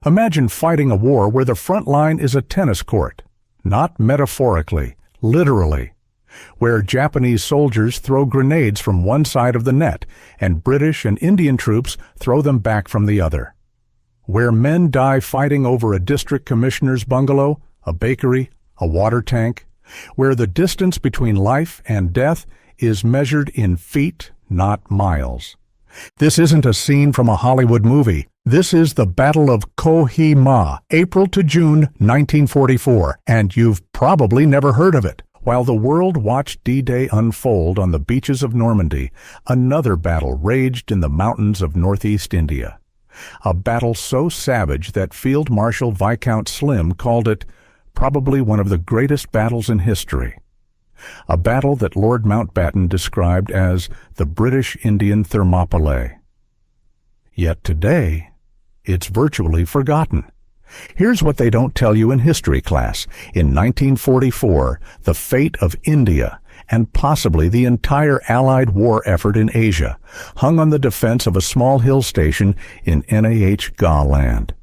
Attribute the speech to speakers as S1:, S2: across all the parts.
S1: Imagine fighting a war where the front line is a tennis court, not metaphorically, literally, where Japanese soldiers throw grenades from one side of the net and British and Indian troops throw them back from the other, where men die fighting over a district commissioner's bungalow, a bakery, a water tank, where the distance between life and death is measured in feet, not miles. This isn't a scene from a Hollywood movie. This is the Battle of Kohima, April to June 1944, and you've probably never heard of it. While the world watched D-Day unfold on the beaches of Normandy, another battle raged in the mountains of northeast India. A battle so savage that Field Marshal Viscount Slim called it probably one of the greatest battles in history. A battle that Lord Mountbatten described as the British-Indian Thermopylae. Yet today, it's virtually forgotten. Here's what they don't tell you in history class. In 1944, the fate of India, and possibly the entire Allied war effort in Asia, hung on the defense of a small hill station in Nah land.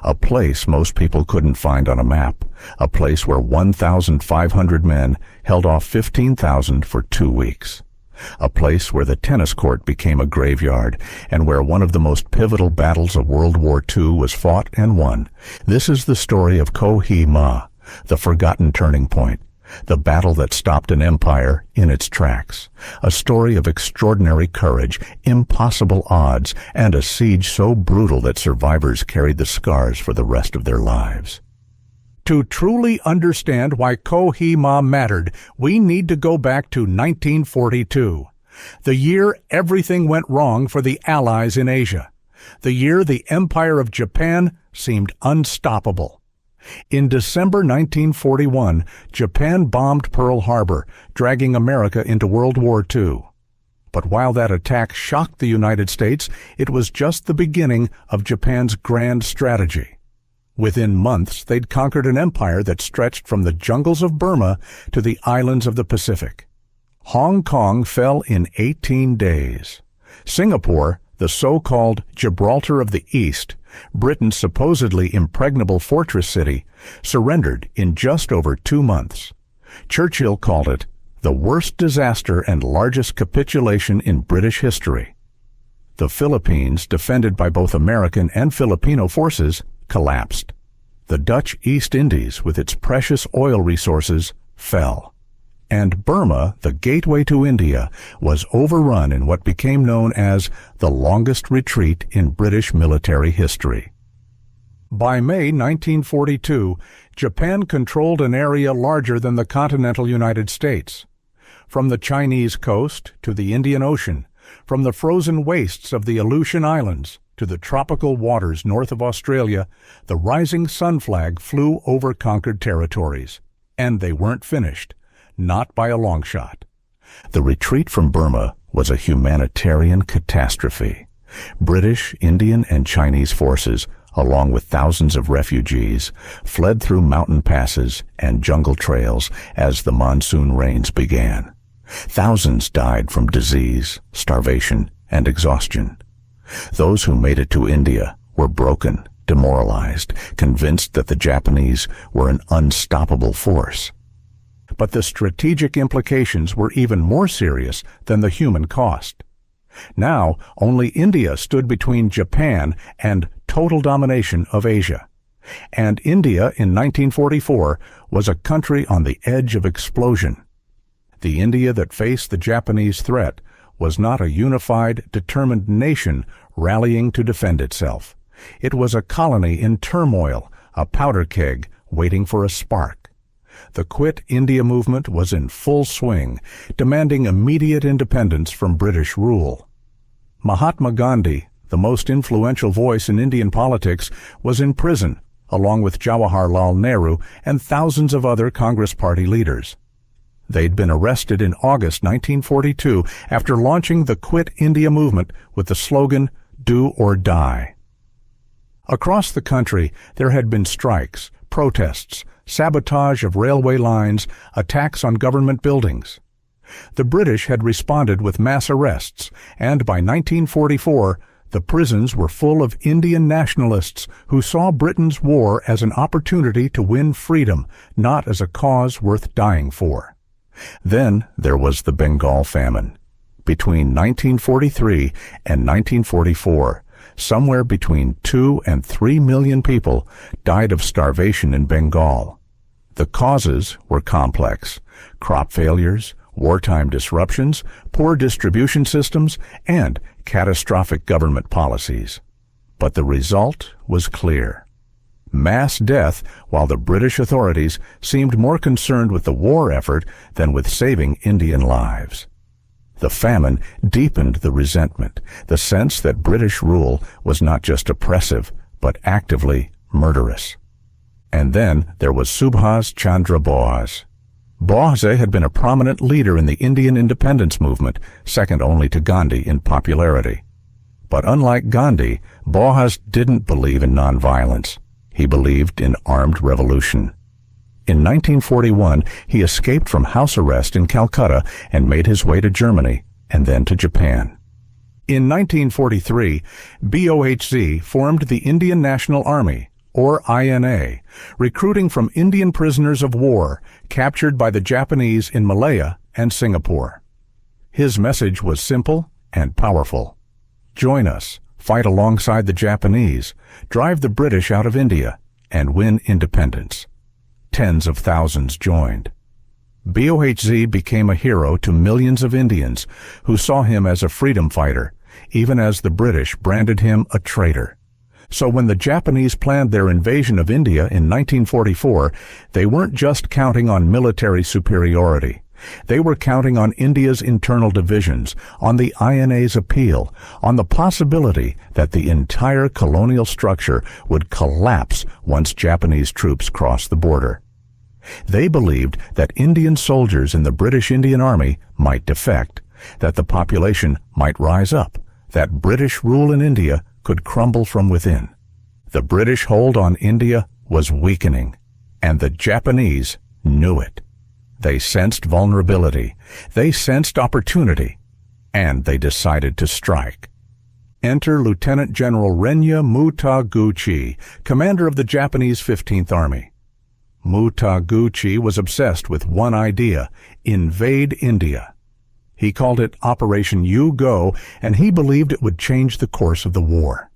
S1: A place most people couldn't find on a map. A place where 1,500 men held off 15,000 for 2 weeks. A place where the tennis court became a graveyard, and where one of the most pivotal battles of World War II was fought and won. This is the story of Kohima, the forgotten turning point, the battle that stopped an empire in its tracks. A story of extraordinary courage, impossible odds, and a siege so brutal that survivors carried the scars for the rest of their lives. To truly understand why Kohima mattered, we need to go back to 1942, the year everything went wrong for the Allies in Asia, the year the Empire of Japan seemed unstoppable. In December 1941, Japan bombed Pearl Harbor, dragging America into World War II. But while that attack shocked the United States, it was just the beginning of Japan's grand strategy. Within months, they'd conquered an empire that stretched from the jungles of Burma to the islands of the Pacific. Hong Kong fell in 18 days. Singapore, the so-called Gibraltar of the East, Britain's supposedly impregnable fortress city, surrendered in just over 2 months. Churchill called it the worst disaster and largest capitulation in British history. The Philippines, defended by both American and Filipino forces, collapsed. The Dutch East Indies, with its precious oil resources, fell. And Burma, the gateway to India, was overrun in what became known as the longest retreat in British military history. By May 1942, Japan controlled an area larger than the continental United States. From the Chinese coast to the Indian Ocean, from the frozen wastes of the Aleutian Islands to the tropical waters north of Australia, the rising sun flag flew over conquered territories. And they weren't finished. Not by a long shot. The retreat from Burma was a humanitarian catastrophe. British, Indian, and Chinese forces, along with thousands of refugees, fled through mountain passes and jungle trails as the monsoon rains began. Thousands died from disease, starvation, and exhaustion. Those who made it to India were broken, demoralized, convinced that the Japanese were an unstoppable force. But the strategic implications were even more serious than the human cost. Now, only India stood between Japan and total domination of Asia. And India in 1944 was a country on the edge of explosion. The India that faced the Japanese threat was not a unified, determined nation rallying to defend itself. It was a colony in turmoil, a powder keg waiting for a spark. The Quit India movement was in full swing, demanding immediate independence from British rule. Mahatma Gandhi, the most influential voice in Indian politics, was in prison, along with Jawaharlal Nehru and thousands of other Congress Party leaders. They'd been arrested in August 1942 after launching the Quit India movement with the slogan, "Do or Die." Across the country, there had been strikes, protests, sabotage of railway lines, attacks on government buildings. The British had responded with mass arrests, and by 1944, The prisons were full of Indian nationalists who saw Britain's war as an opportunity to win freedom, not as a cause worth dying for. Then there was the Bengal famine. Between 1943 and 1944, somewhere between 2 and 3 million people died of starvation in Bengal. The causes were complex: crop failures, wartime disruptions, poor distribution systems, and catastrophic government policies. But the result was clear: mass death, while the British authorities seemed more concerned with the war effort than with saving Indian lives. The famine deepened the resentment, the sense that British rule was not just oppressive, but actively murderous. And then there was Subhas Chandra Bose. Bose had been a prominent leader in the Indian independence movement, second only to Gandhi in popularity. But unlike Gandhi, Bose didn't believe in nonviolence. He believed in armed revolution. In 1941, he escaped from house arrest in Calcutta and made his way to Germany and then to Japan. In 1943, BOHZ formed the Indian National Army, or INA, recruiting from Indian prisoners of war captured by the Japanese in Malaya and Singapore. His message was simple and powerful: join us, fight alongside the Japanese, drive the British out of India, and win independence. Tens of thousands joined. BOHZ became a hero to millions of Indians who saw him as a freedom fighter, even as the British branded him a traitor. So when the Japanese planned their invasion of India in 1944, they weren't just counting on military superiority. They were counting on India's internal divisions, on the INA's appeal, on the possibility that the entire colonial structure would collapse once Japanese troops crossed the border. They believed that Indian soldiers in the British Indian Army might defect, that the population might rise up, that British rule in India could crumble from within. The British hold on India was weakening, and the Japanese knew it. They sensed vulnerability, they sensed opportunity, and they decided to strike. Enter Lieutenant General Renya Mutaguchi, commander of the Japanese 15th Army. Mutaguchi was obsessed with one idea: invade India. He called it Operation U-Go, and he believed it would change the course of the war.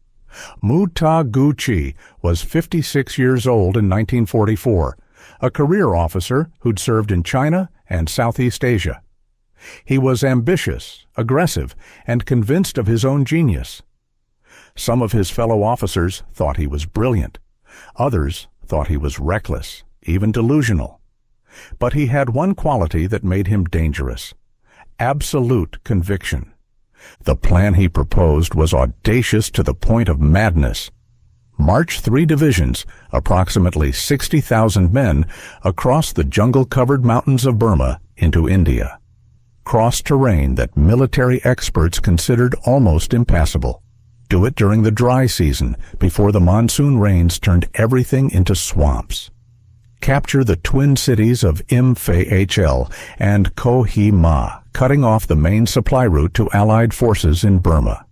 S1: Mutaguchi was 56 years old in 1944, a career officer who'd served in China and Southeast Asia. He was ambitious, aggressive, and convinced of his own genius. Some of his fellow officers thought he was brilliant. Others thought he was reckless, even delusional. But he had one quality that made him dangerous: absolute conviction. The plan he proposed was audacious to the point of madness. March 3 divisions, approximately 60,000 men, across the jungle-covered mountains of Burma into India. Cross terrain that military experts considered almost impassable. Do it during the dry season, before the monsoon rains turned everything into swamps. Capture the twin cities of Imphal and Kohima, cutting off the main supply route to Allied forces in Burma.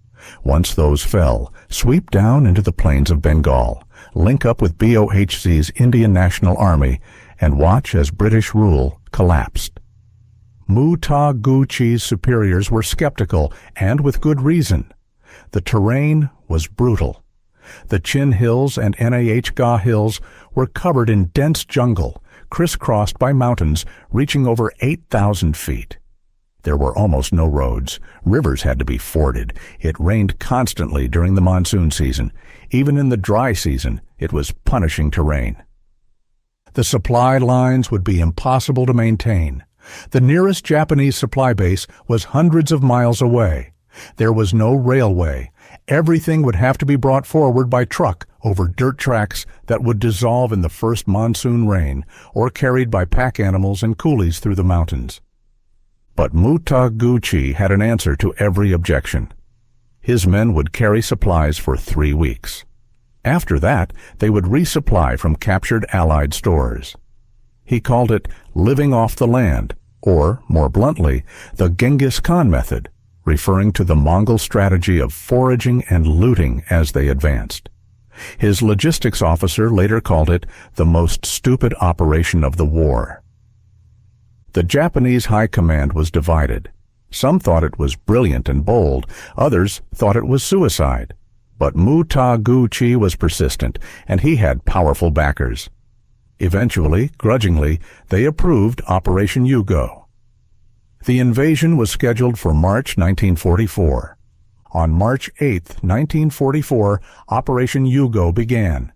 S1: Once those fell, sweep down into the plains of Bengal, link up with BOHZ's Indian National Army, and watch as British rule collapsed. Mutaguchi's superiors were skeptical, and with good reason. The terrain was brutal. The Chin Hills and Nahga Hills were covered in dense jungle, crisscrossed by mountains reaching over 8,000 feet. There were almost no roads. Rivers had to be forded. It rained constantly during the monsoon season. Even in the dry season, it was punishing terrain. The supply lines would be impossible to maintain. The nearest Japanese supply base was hundreds of miles away. There was no railway. Everything would have to be brought forward by truck over dirt tracks that would dissolve in the first monsoon rain, or carried by pack animals and coolies through the mountains. But Mutaguchi had an answer to every objection. His men would carry supplies for 3 weeks. After that, they would resupply from captured Allied stores. He called it living off the land, or, more bluntly, the Genghis Khan method: referring to the Mongol strategy of foraging and looting as they advanced. His logistics officer later called it the most stupid operation of the war. The Japanese high command was divided. Some thought it was brilliant and bold, others thought it was suicide. But Mu-ta-gu-chi was persistent, and he had powerful backers. Eventually, grudgingly, they approved Operation Yugo. The invasion was scheduled for March 1944. On March 8, 1944, Operation Yugo began.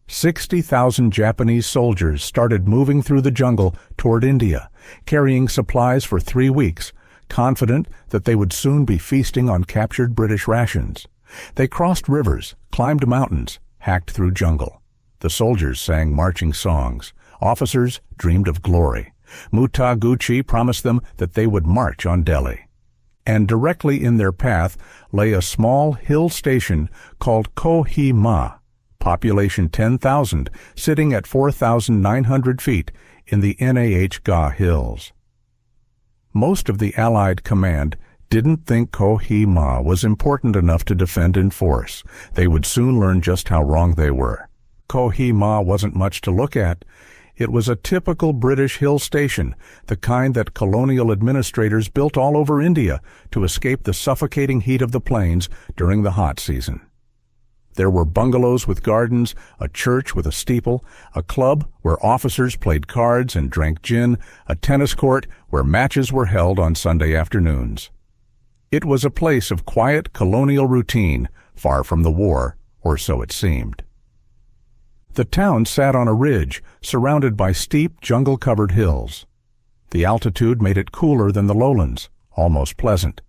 S1: 60,000 Japanese soldiers started moving through the jungle toward India, carrying supplies for 3 weeks, confident that they would soon be feasting on captured British rations. They crossed rivers, climbed mountains, hacked through jungle. The soldiers sang marching songs. Officers dreamed of glory. Mu-ta-gu-chi promised them that they would march on Delhi. And directly in their path lay a small hill station called Kohima, population 10,000, sitting at 4,900 feet in the Nah Hills. Most of the Allied command didn't think Kohima was important enough to defend in force. They would soon learn just how wrong they were. Kohima wasn't much to look at. It was a typical British hill station, the kind that colonial administrators built all over India to escape the suffocating heat of the plains during the hot season. There were bungalows with gardens, a church with a steeple, a club where officers played cards and drank gin, a tennis court where matches were held on Sunday afternoons. It was a place of quiet colonial routine, far from the war, or so it seemed. The town sat on a ridge, surrounded by steep, jungle-covered hills. The altitude made it cooler than the lowlands, almost pleasant.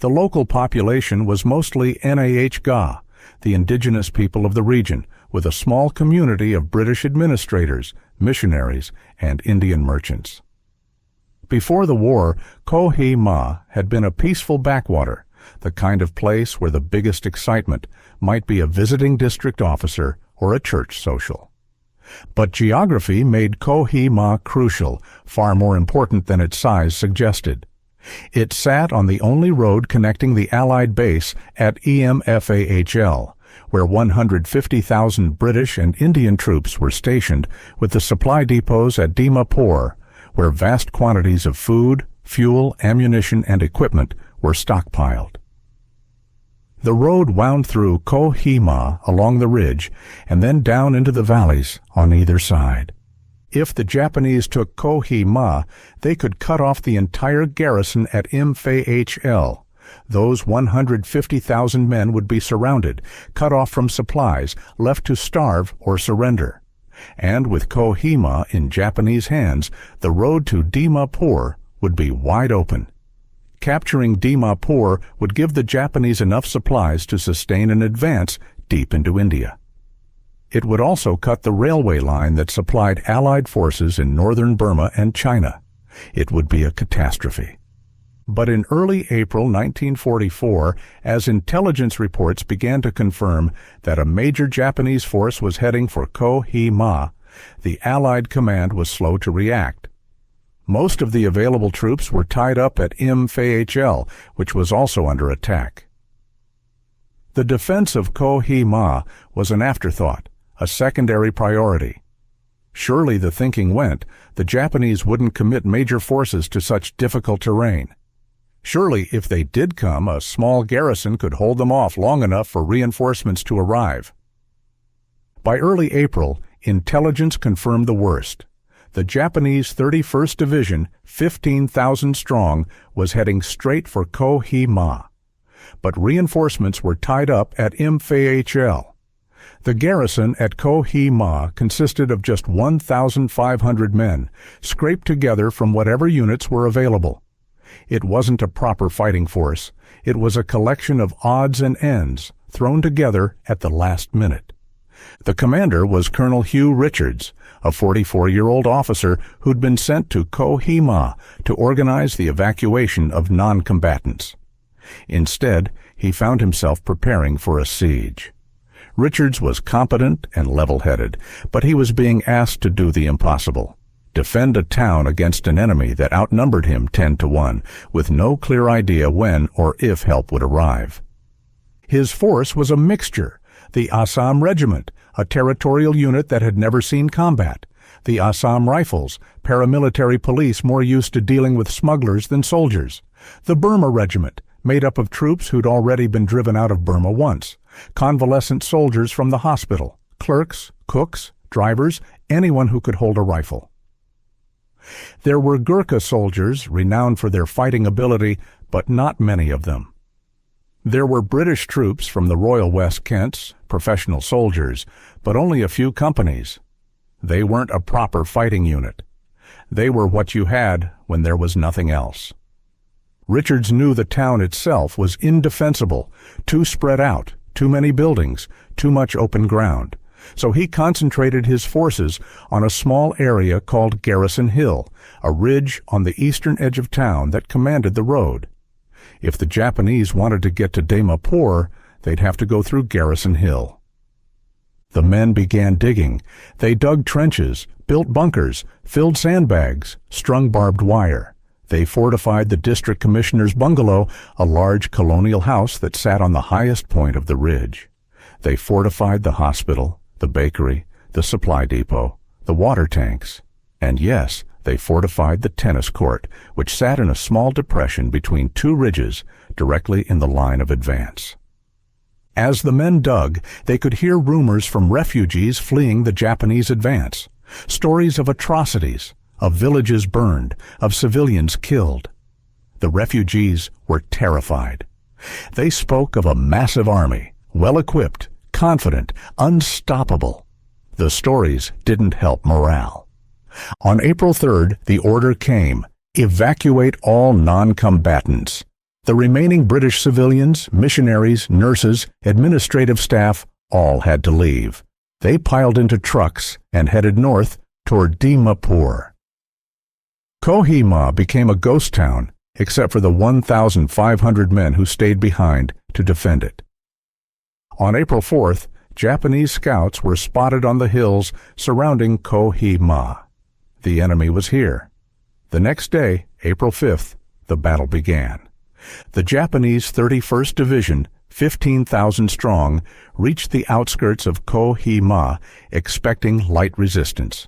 S1: The local population was mostly Nah, the indigenous people of the region, with a small community of British administrators, missionaries, and Indian merchants. Before the war, Kohima had been a peaceful backwater, the kind of place where the biggest excitement might be a visiting district officer or a church social. But geography made Kohima crucial, far more important than its size suggested. It sat on the only road connecting the Allied base at EMFAHL, where 150,000 British and Indian troops were stationed, with the supply depots at Dimapur, where vast quantities of food, fuel, ammunition, and equipment were stockpiled. The road wound through Kohima along the ridge and then down into the valleys on either side. If the Japanese took Kohima, they could cut off the entire garrison at MFAHL. Those 150,000 men would be surrounded, cut off from supplies, left to starve or surrender. And with Kohima in Japanese hands, the road to Dimapur would be wide open. Capturing Dimapur would give the Japanese enough supplies to sustain an advance deep into India. It would also cut the railway line that supplied Allied forces in northern Burma and China. It would be a catastrophe. But in early April 1944, as intelligence reports began to confirm that a major Japanese force was heading for Kohima, the Allied command was slow to react. Most of the available troops were tied up at MFAHL, which was also under attack. The defense of Kohima was an afterthought, a secondary priority. Surely the thinking went, the Japanese wouldn't commit major forces to such difficult terrain. Surely, if they did come, a small garrison could hold them off long enough for reinforcements to arrive. By early April, intelligence confirmed the worst. The Japanese 31st Division, 15,000 strong, was heading straight for Kohima. But reinforcements were tied up at MFAHL. The garrison at Kohima consisted of just 1,500 men, scraped together from whatever units were available. It wasn't a proper fighting force. It was a collection of odds and ends thrown together at the last minute. The commander was Colonel Hugh Richards, a 44-year-old officer who'd been sent to Kohima to organize the evacuation of non-combatants. Instead, he found himself preparing for a siege. Richards was competent and level-headed, but he was being asked to do the impossible, defend a town against an enemy that outnumbered him 10-1, with no clear idea when or if help would arrive. His force was a mixture: the Assam Regiment, a territorial unit that had never seen combat; the Assam Rifles, paramilitary police more used to dealing with smugglers than soldiers; the Burma Regiment, made up of troops who'd already been driven out of Burma once; convalescent soldiers from the hospital; clerks, cooks, drivers, anyone who could hold a rifle. There were Gurkha soldiers, renowned for their fighting ability, but not many of them. There were British troops from the Royal West Kents, professional soldiers, but only a few companies. They weren't a proper fighting unit. They were what you had when there was nothing else. Richards knew the town itself was indefensible, too spread out, too many buildings, too much open ground. So he concentrated his forces on a small area called Garrison Hill, a ridge on the eastern edge of town that commanded the road. If the Japanese wanted to get to Dimapur, they'd have to go through Garrison Hill. The men began digging. They dug trenches, built bunkers, filled sandbags, strung barbed wire. They fortified the district commissioner's bungalow, a large colonial house that sat on the highest point of the ridge. They fortified the hospital, the bakery, the supply depot, the water tanks, and yes, they fortified the tennis court, which sat in a small depression between two ridges directly in the line of advance. As the men dug, they could hear rumors from refugees fleeing the Japanese advance, stories of atrocities, of villages burned, of civilians killed. The refugees were terrified. They spoke of a massive army, well-equipped, confident, unstoppable. The stories didn't help morale. On April 3rd, the order came: evacuate all non-combatants. The remaining British civilians, missionaries, nurses, administrative staff all had to leave. They piled into trucks and headed north toward Dimapur. Kohima became a ghost town, except for the 1,500 men who stayed behind to defend it. On April 4th, Japanese scouts were spotted on the hills surrounding Kohima. The enemy was here. The next day, April 5th, the battle began. The Japanese 31st Division, 15,000 strong, reached the outskirts of Kohima, expecting light resistance.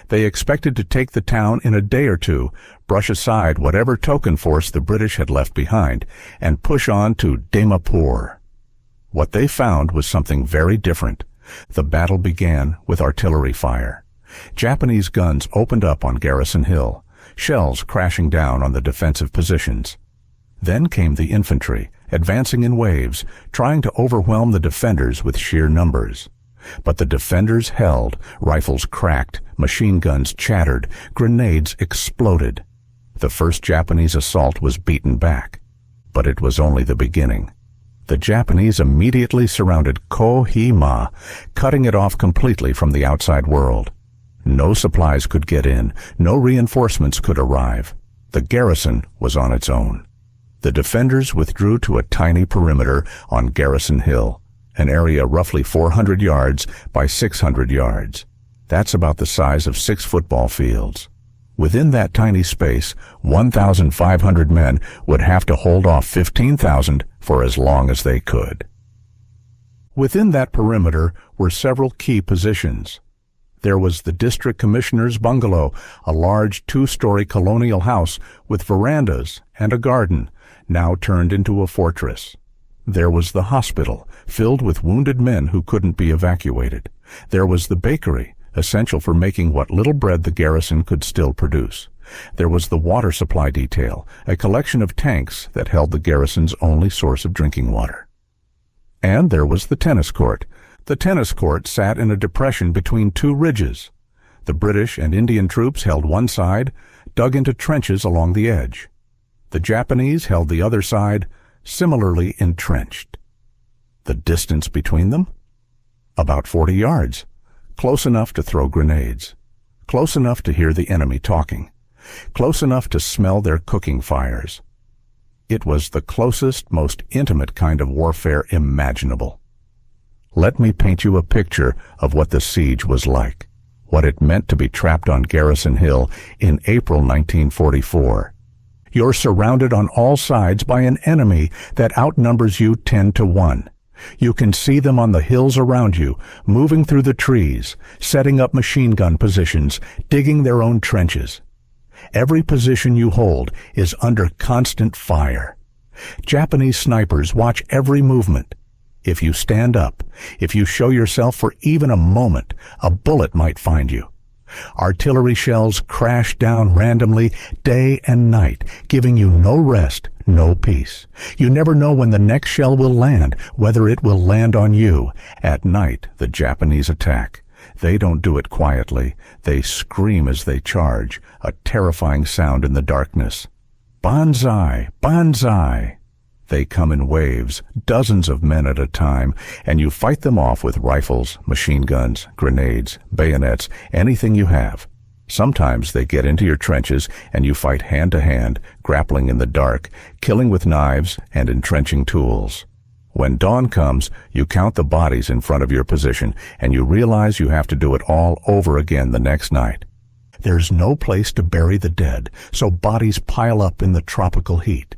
S1: They expected to take the town in a day or two, brush aside whatever token force the British had left behind, and push on to Dimapur. What they found was something very different. The battle began with artillery fire. Japanese guns opened up on Garrison Hill, shells crashing down on the defensive positions. Then came the infantry, advancing in waves, trying to overwhelm the defenders with sheer numbers. But the defenders held, rifles cracked, machine guns chattered, grenades exploded. The first Japanese assault was beaten back, but it was only the beginning. The Japanese immediately surrounded Kohima, cutting it off completely from the outside world. No supplies could get in, no reinforcements could arrive. The garrison was on its own. The defenders withdrew to a tiny perimeter on Garrison Hill, an area roughly 400 yards by 600 yards. That's about the size of 6 football fields. Within that tiny space, 1,500 men would have to hold off 15,000 for as long as they could. Within that perimeter were several key positions. There was the district commissioner's bungalow, a large 2-story colonial house with verandas and a garden, now turned into a fortress. There was the hospital, filled with wounded men who couldn't be evacuated. There was the bakery, essential for making what little bread the garrison could still produce. There was the water supply detail, a collection of tanks that held the garrison's only source of drinking water. And there was the tennis court. The tennis court sat in a depression between 2 ridges. The British and Indian troops held one side, dug into trenches along the edge. The Japanese held the other side, similarly entrenched. The distance between them? About 40 yards. Close enough to throw grenades. Close enough to hear the enemy talking. Close enough to smell their cooking fires. It was the closest, most intimate kind of warfare imaginable. Let me paint you a picture of what the siege was like. what it meant to be trapped on Garrison Hill in April 1944. You're surrounded on all sides by an enemy that outnumbers you 10 to 1. You can see them on the hills around you, moving through the trees, setting up machine gun positions, digging their own trenches. Every position you hold is under constant fire. Japanese snipers watch every movement. If you stand up, if you show yourself for even a moment, a bullet might find you. Artillery shells crash down randomly day and night, giving you no rest, no peace. You never know when the next shell will land, whether it will land on you. At night, the Japanese attack. They don't do it quietly. They scream as they charge, a terrifying sound in the darkness. Banzai! Banzai! They come in waves, dozens of men at a time, and you fight them off with rifles, machine guns, grenades, bayonets, anything you have. Sometimes they get into your trenches and you fight hand to hand, grappling in the dark, killing with knives and entrenching tools. When dawn comes, you count the bodies in front of your position and you realize you have to do it all over again the next night. There's no place to bury the dead, so bodies pile up in the tropical heat.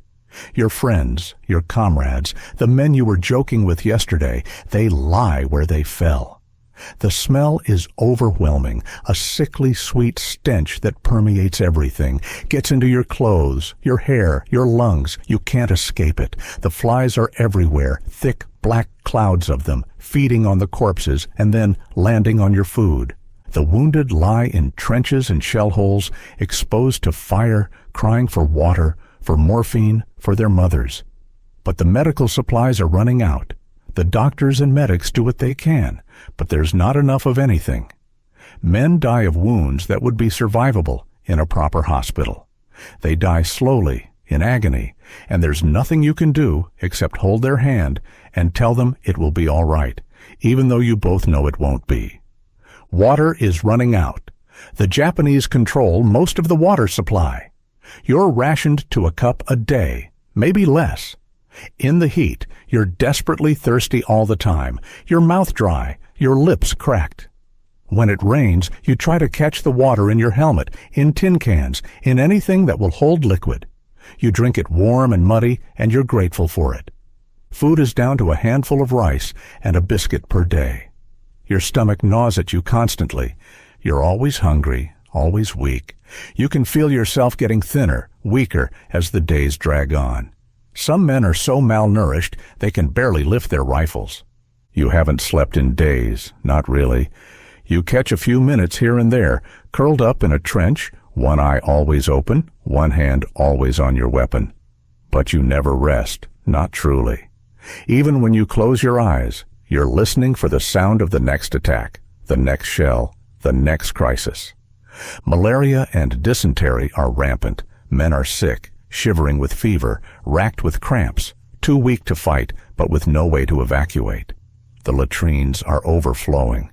S1: Your friends, your comrades, the men you were joking with yesterday, they lie where they fell. The smell is overwhelming, a sickly sweet stench that permeates everything, gets into your clothes, your hair, your lungs. You can't escape it. The flies are everywhere, thick black clouds of them, feeding on the corpses and then landing on your food. The wounded lie in trenches and shell holes, exposed to fire, crying for water, for morphine, for their mothers. But the medical supplies are running out. The doctors and medics do what they can, but there's not enough of anything. Men die of wounds that would be survivable in a proper hospital. They die slowly, in agony, and there's nothing you can do except hold their hand and tell them it will be all right, even though you both know it won't be. Water is running out. The Japanese control most of the water supply. You're rationed to a cup a day, maybe less. In the heat, you're desperately thirsty all the time, your mouth dry, your lips cracked. When it rains, you try to catch the water in your helmet, in tin cans, in anything that will hold liquid. You drink it warm and muddy, and you're grateful for it. Food is down to a handful of rice and a biscuit per day. Your stomach gnaws at you constantly. You're always hungry, always weak. You can feel yourself getting thinner, weaker, as the days drag on. Some men are so malnourished they can barely lift their rifles. You haven't slept in days, not really. You catch a few minutes here and there, curled up in a trench, one eye always open, one hand always on your weapon. But you never rest, not truly. Even when you close your eyes, you're listening for the sound of the next attack, the next shell, the next crisis. Malaria and dysentery are rampant. Men are sick, shivering with fever, racked with cramps, too weak to fight, but with no way to evacuate. The latrines are overflowing.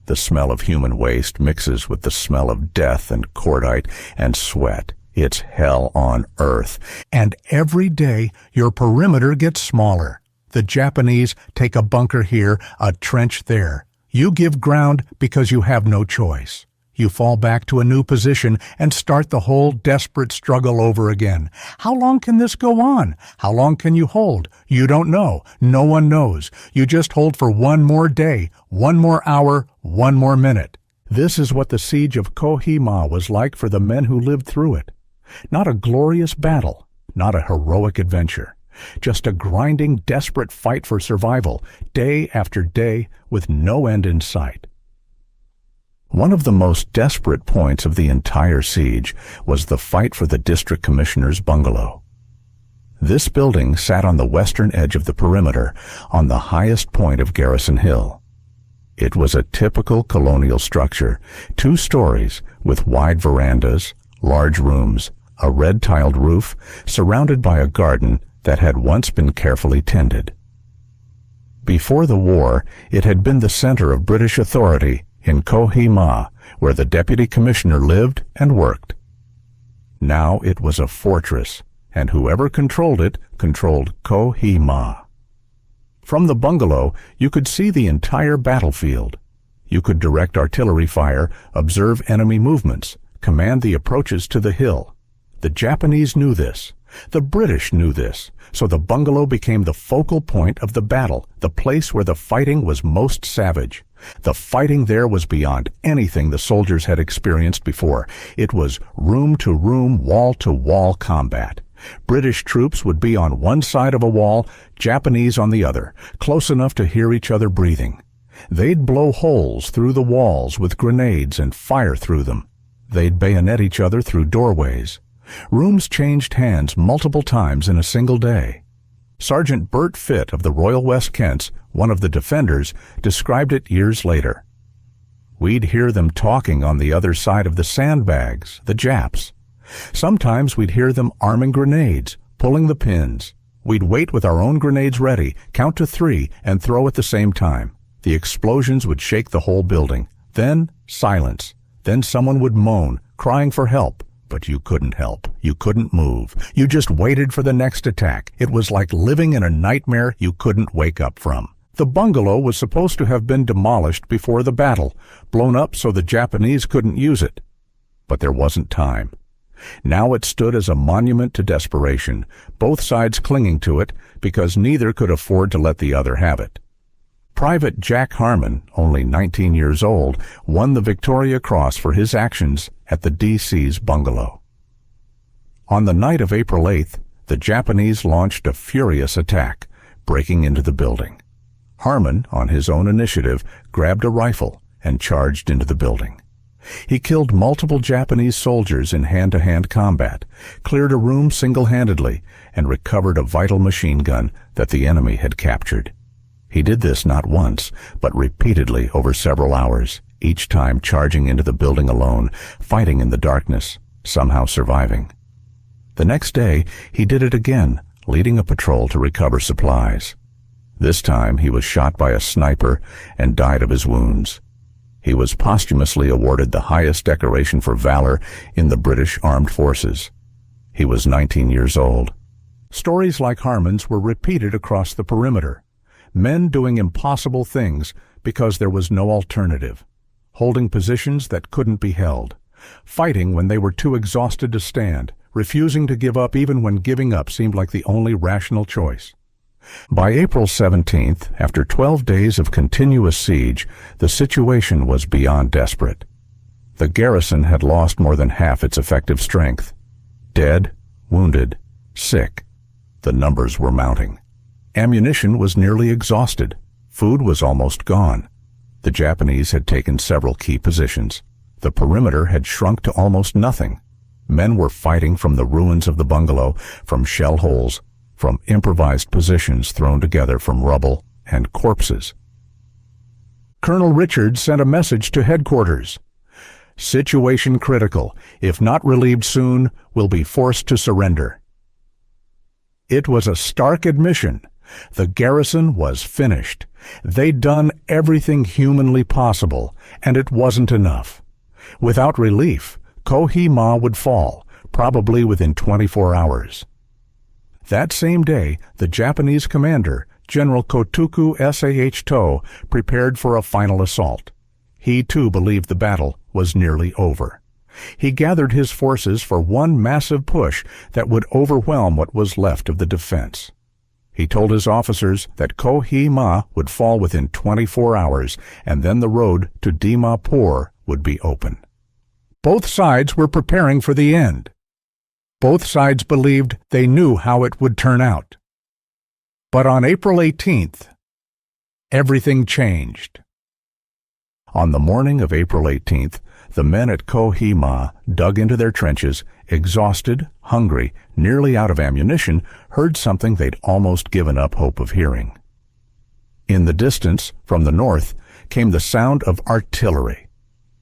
S1: The smell of human waste mixes with the smell of death and cordite and sweat. It's hell on earth. And every day, your perimeter gets smaller. The Japanese take a bunker here, a trench there. You give ground because you have no choice. You fall back to a new position and start the whole desperate struggle over again. How long can this go on? How long can you hold? You don't know. No one knows. You just hold for one more day, one more hour, one more minute. This is what the siege of Kohima was like for the men who lived through it. Not a glorious battle, not a heroic adventure. Just a grinding, desperate fight for survival, day after day, with no end in sight. One of the most desperate points of the entire siege was the fight for the district commissioner's bungalow. This building sat on the western edge of the perimeter, on the highest point of Garrison Hill. It was a typical colonial structure, 2 stories, with wide verandas, large rooms, a red-tiled roof, surrounded by a garden that had once been carefully tended. Before the war, it had been the center of British authority in Kohima, where the deputy commissioner lived and worked. Now it was a fortress, and whoever controlled it controlled Kohima. From the bungalow, you could see the entire battlefield. You could direct artillery fire, observe enemy movements, command the approaches to the hill. The Japanese knew this. The British knew this. So the bungalow became the focal point of the battle, the place where the fighting was most savage. The fighting there was beyond anything the soldiers had experienced before. It was room-to-room, wall-to-wall combat. British troops would be on one side of a wall, Japanese on the other, close enough to hear each other breathing. They'd blow holes through the walls with grenades and fire through them. They'd bayonet each other through doorways. Rooms changed hands multiple times in a single day. Sergeant Bert Fitt of the Royal West Kents, one of the defenders, described it years later. We'd hear them talking on the other side of the sandbags, the Japs. Sometimes we'd hear them arming grenades, pulling the pins. We'd wait with our own grenades ready, count to 3, and throw at the same time. The explosions would shake the whole building. Then silence. Then someone would moan, crying for help. But you couldn't help. You couldn't move. You just waited for the next attack. It was like living in a nightmare you couldn't wake up from. The bungalow was supposed to have been demolished before the battle, blown up so the Japanese couldn't use it. But there wasn't time. Now it stood as a monument to desperation, both sides clinging to it because neither could afford to let the other have it. Private Jack Harmon, only 19 years old, won the Victoria Cross for his actions at the DC's bungalow. On the night of April 8th, the Japanese launched a furious attack, breaking into the building. Harmon, on his own initiative, grabbed a rifle and charged into the building. He killed multiple Japanese soldiers in hand-to-hand combat, cleared a room single-handedly, and recovered a vital machine gun that the enemy had captured. He did this not once, but repeatedly over several hours, each time charging into the building alone, fighting in the darkness, somehow surviving. The next day, he did it again, leading a patrol to recover supplies. This time, he was shot by a sniper and died of his wounds. He was posthumously awarded the highest decoration for valor in the British Armed Forces. He was 19 years old. Stories like Harmon's were repeated across the perimeter. Men doing impossible things because there was no alternative, holding positions that couldn't be held, fighting when they were too exhausted to stand, refusing to give up even when giving up seemed like the only rational choice. By April 17th, after 12 days of continuous siege, the situation was beyond desperate. The garrison had lost more than half its effective strength. Dead, wounded, sick. The numbers were mounting. Ammunition was nearly exhausted. Food was almost gone. The Japanese had taken several key positions. The perimeter had shrunk to almost nothing. Men were fighting from the ruins of the bungalow, from shell holes, from improvised positions thrown together from rubble and corpses. Colonel Richards sent a message to headquarters. Situation critical. If not relieved soon, we'll be forced to surrender. It was a stark admission. The garrison was finished. They'd done everything humanly possible, and it wasn't enough. Without relief, Kohima would fall, probably within 24 hours. That same day, the Japanese commander, General Kotoku Sato, prepared for a final assault. He too believed the battle was nearly over. He gathered his forces for one massive push that would overwhelm what was left of the defense. He told his officers that Kohima would fall within 24 hours, and then the road to Dimapur would be open. Both sides were preparing for the end. Both sides believed they knew how it would turn out. But on April 18th, everything changed. On the morning of April 18th, the men at Kohima dug into their trenches, exhausted, hungry, nearly out of ammunition, heard something they'd almost given up hope of hearing. In the distance, from the north, came the sound of artillery.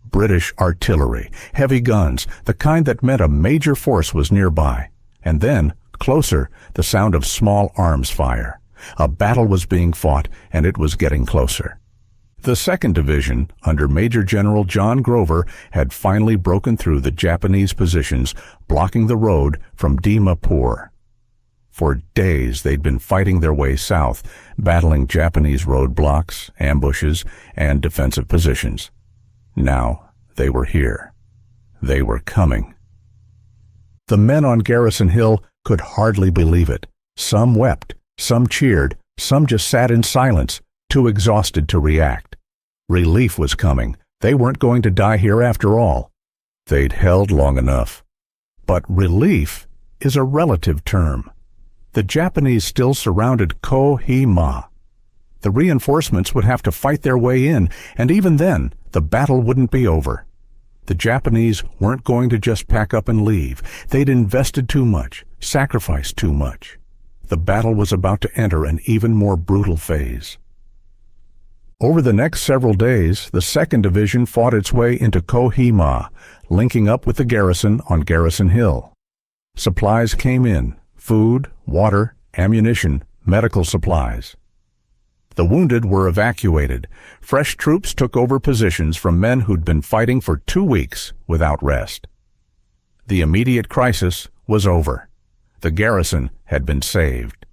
S1: British artillery, heavy guns, the kind that meant a major force was nearby. And then, closer, the sound of small arms fire. A battle was being fought, and it was getting closer. The 2nd Division, under Major General John Grover, had finally broken through the Japanese positions, blocking the road from Dimapur. For days they'd been fighting their way south, battling Japanese roadblocks, ambushes, and defensive positions. Now they were here. They were coming. The men on Garrison Hill could hardly believe it. Some wept, some cheered, some just sat in silence, too exhausted to react. Relief was coming. They weren't going to die here after all. They'd held long enough. But relief is a relative term. The Japanese still surrounded Kohima. The reinforcements would have to fight their way in, and even then, the battle wouldn't be over. The Japanese weren't going to just pack up and leave. They'd invested too much, sacrificed too much. The battle was about to enter an even more brutal phase. Over the next several days, the 2nd Division fought its way into Kohima, linking up with the garrison on Garrison Hill. Supplies came in: food, water, ammunition, medical supplies. The wounded were evacuated. Fresh troops took over positions from men who'd been fighting for 2 weeks without rest. The immediate crisis was over. The garrison had been saved.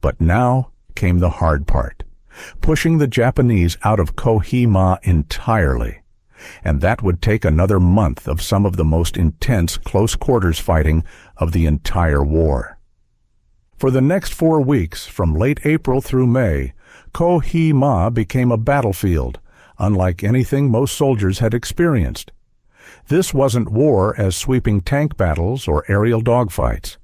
S1: But now came the hard part: pushing the Japanese out of Kohima entirely. And that would take another month of some of the most intense close-quarters fighting of the entire war. For the next 4 weeks, from late April through May, Kohima became a battlefield, unlike anything most soldiers had experienced. This wasn't war as sweeping tank battles or aerial dogfights.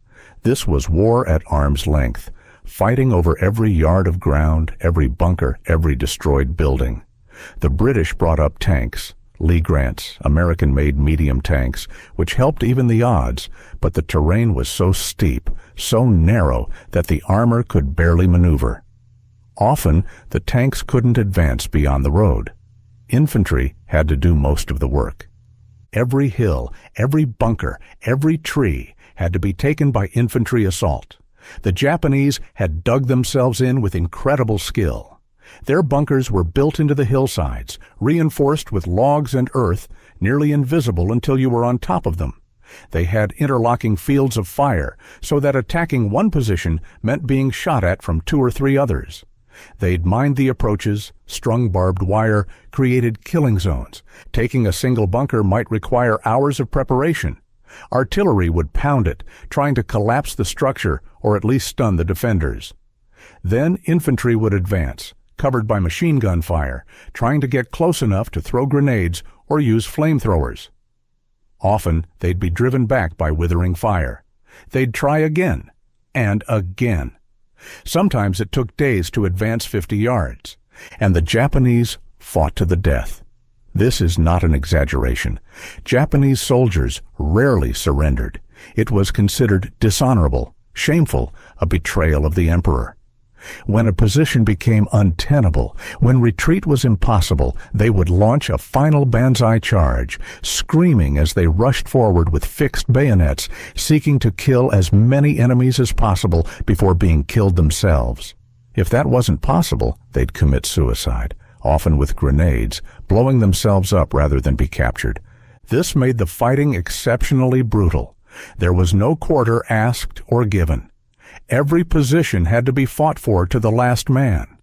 S1: This was war at arm's length, fighting over every yard of ground, every bunker, every destroyed building. The British brought up tanks, Lee Grant's American-made medium tanks, which helped even the odds, but the terrain was so steep, so narrow, that the armor could barely maneuver. Often, the tanks couldn't advance beyond the road. Infantry had to do most of the work. Every hill, every bunker, every tree had to be taken by infantry assault. The Japanese had dug themselves in with incredible skill. Their bunkers were built into the hillsides, reinforced with logs and earth, nearly invisible until you were on top of them. They had interlocking fields of fire, so that attacking one position meant being shot at from 2 or 3 others. They'd mined the approaches, strung barbed wire, created killing zones. Taking a single bunker might require hours of preparation. Artillery would pound it, trying to collapse the structure or at least stun the defenders. Then infantry would advance, covered by machine gun fire, trying to get close enough to throw grenades or use flamethrowers. Often they'd be driven back by withering fire. They'd try again and again. Sometimes it took days to advance 50 yards, and the Japanese fought to the death. This is not an exaggeration. Japanese soldiers rarely surrendered. It was considered dishonorable, shameful, a betrayal of the emperor. When a position became untenable, when retreat was impossible, they would launch a final banzai charge, screaming as they rushed forward with fixed bayonets, seeking to kill as many enemies as possible before being killed themselves. If that wasn't possible, they'd commit suicide, often with grenades, blowing themselves up rather than be captured. This made the fighting exceptionally brutal. There was no quarter asked or given. Every position had to be fought for to the last man.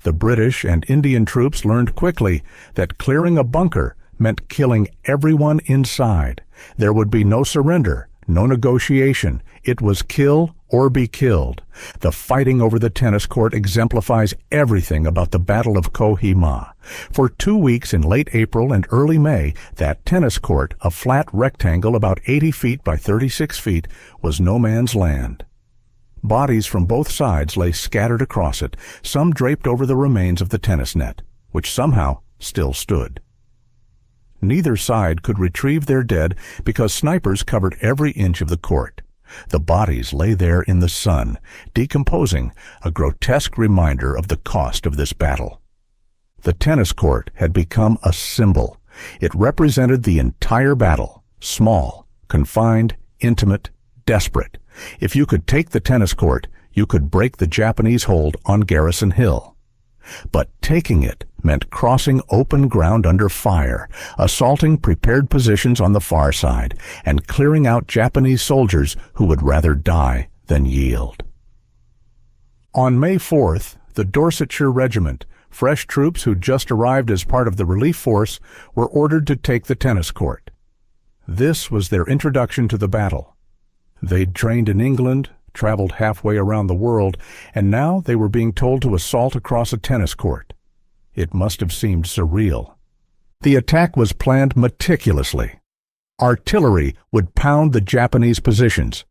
S1: The British and Indian troops learned quickly that clearing a bunker meant killing everyone inside. There would be no surrender, no negotiation. It was kill or be killed. The fighting over the tennis court exemplifies everything about the Battle of Kohima. For 2 weeks in late April and early May, that tennis court, a flat rectangle about 80 feet by 36 feet, was no man's land. Bodies from both sides lay scattered across it, some draped over the remains of the tennis net, which somehow still stood. Neither side could retrieve their dead because snipers covered every inch of the court. The bodies lay there in the sun, decomposing, a grotesque reminder of the cost of this battle. The tennis court had become a symbol. It represented the entire battle, small, confined, intimate, desperate. If you could take the tennis court, you could break the Japanese hold on Garrison Hill. But taking it meant crossing open ground under fire, assaulting prepared positions on the far side, and clearing out Japanese soldiers who would rather die than yield. On May 4th, the Dorsetshire Regiment, fresh troops who'd just arrived as part of the relief force, were ordered to take the tennis court. This was their introduction to the battle. They'd trained in England, traveled halfway around the world, and now they were being told to assault across a tennis court. It must have seemed surreal. The attack was planned meticulously. Artillery would pound the Japanese positions.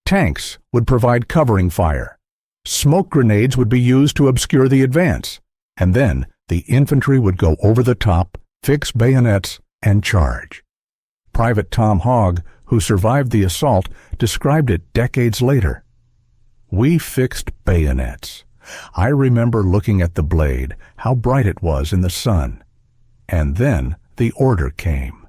S1: Tanks would provide covering fire. Smoke grenades would be used to obscure the advance. And then the infantry would go over the top, fix bayonets, and charge. Private Tom Hogg, who survived the assault, described it decades later. "We fixed bayonets. I remember looking at the blade, how bright it was in the sun. And then the order came.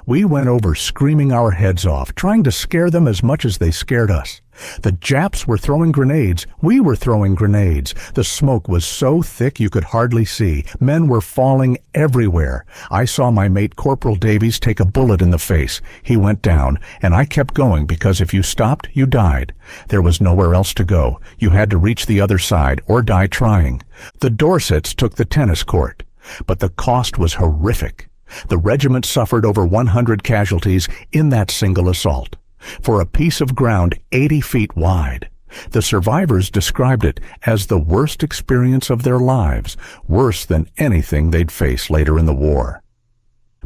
S1: We went over screaming our heads off, trying to scare them as much as they scared us. The Japs were throwing grenades. We were throwing grenades. The smoke was so thick you could hardly see. Men were falling everywhere. I saw my mate Corporal Davies take a bullet in the face. He went down, and I kept going because if you stopped, you died. There was nowhere else to go. You had to reach the other side or die trying. The Dorsets took the tennis court, but the cost was horrific. The regiment suffered over 100 casualties in that single assault, for a piece of ground 80 feet wide. The survivors described it as the worst experience of their lives, worse than anything they'd face later in the war.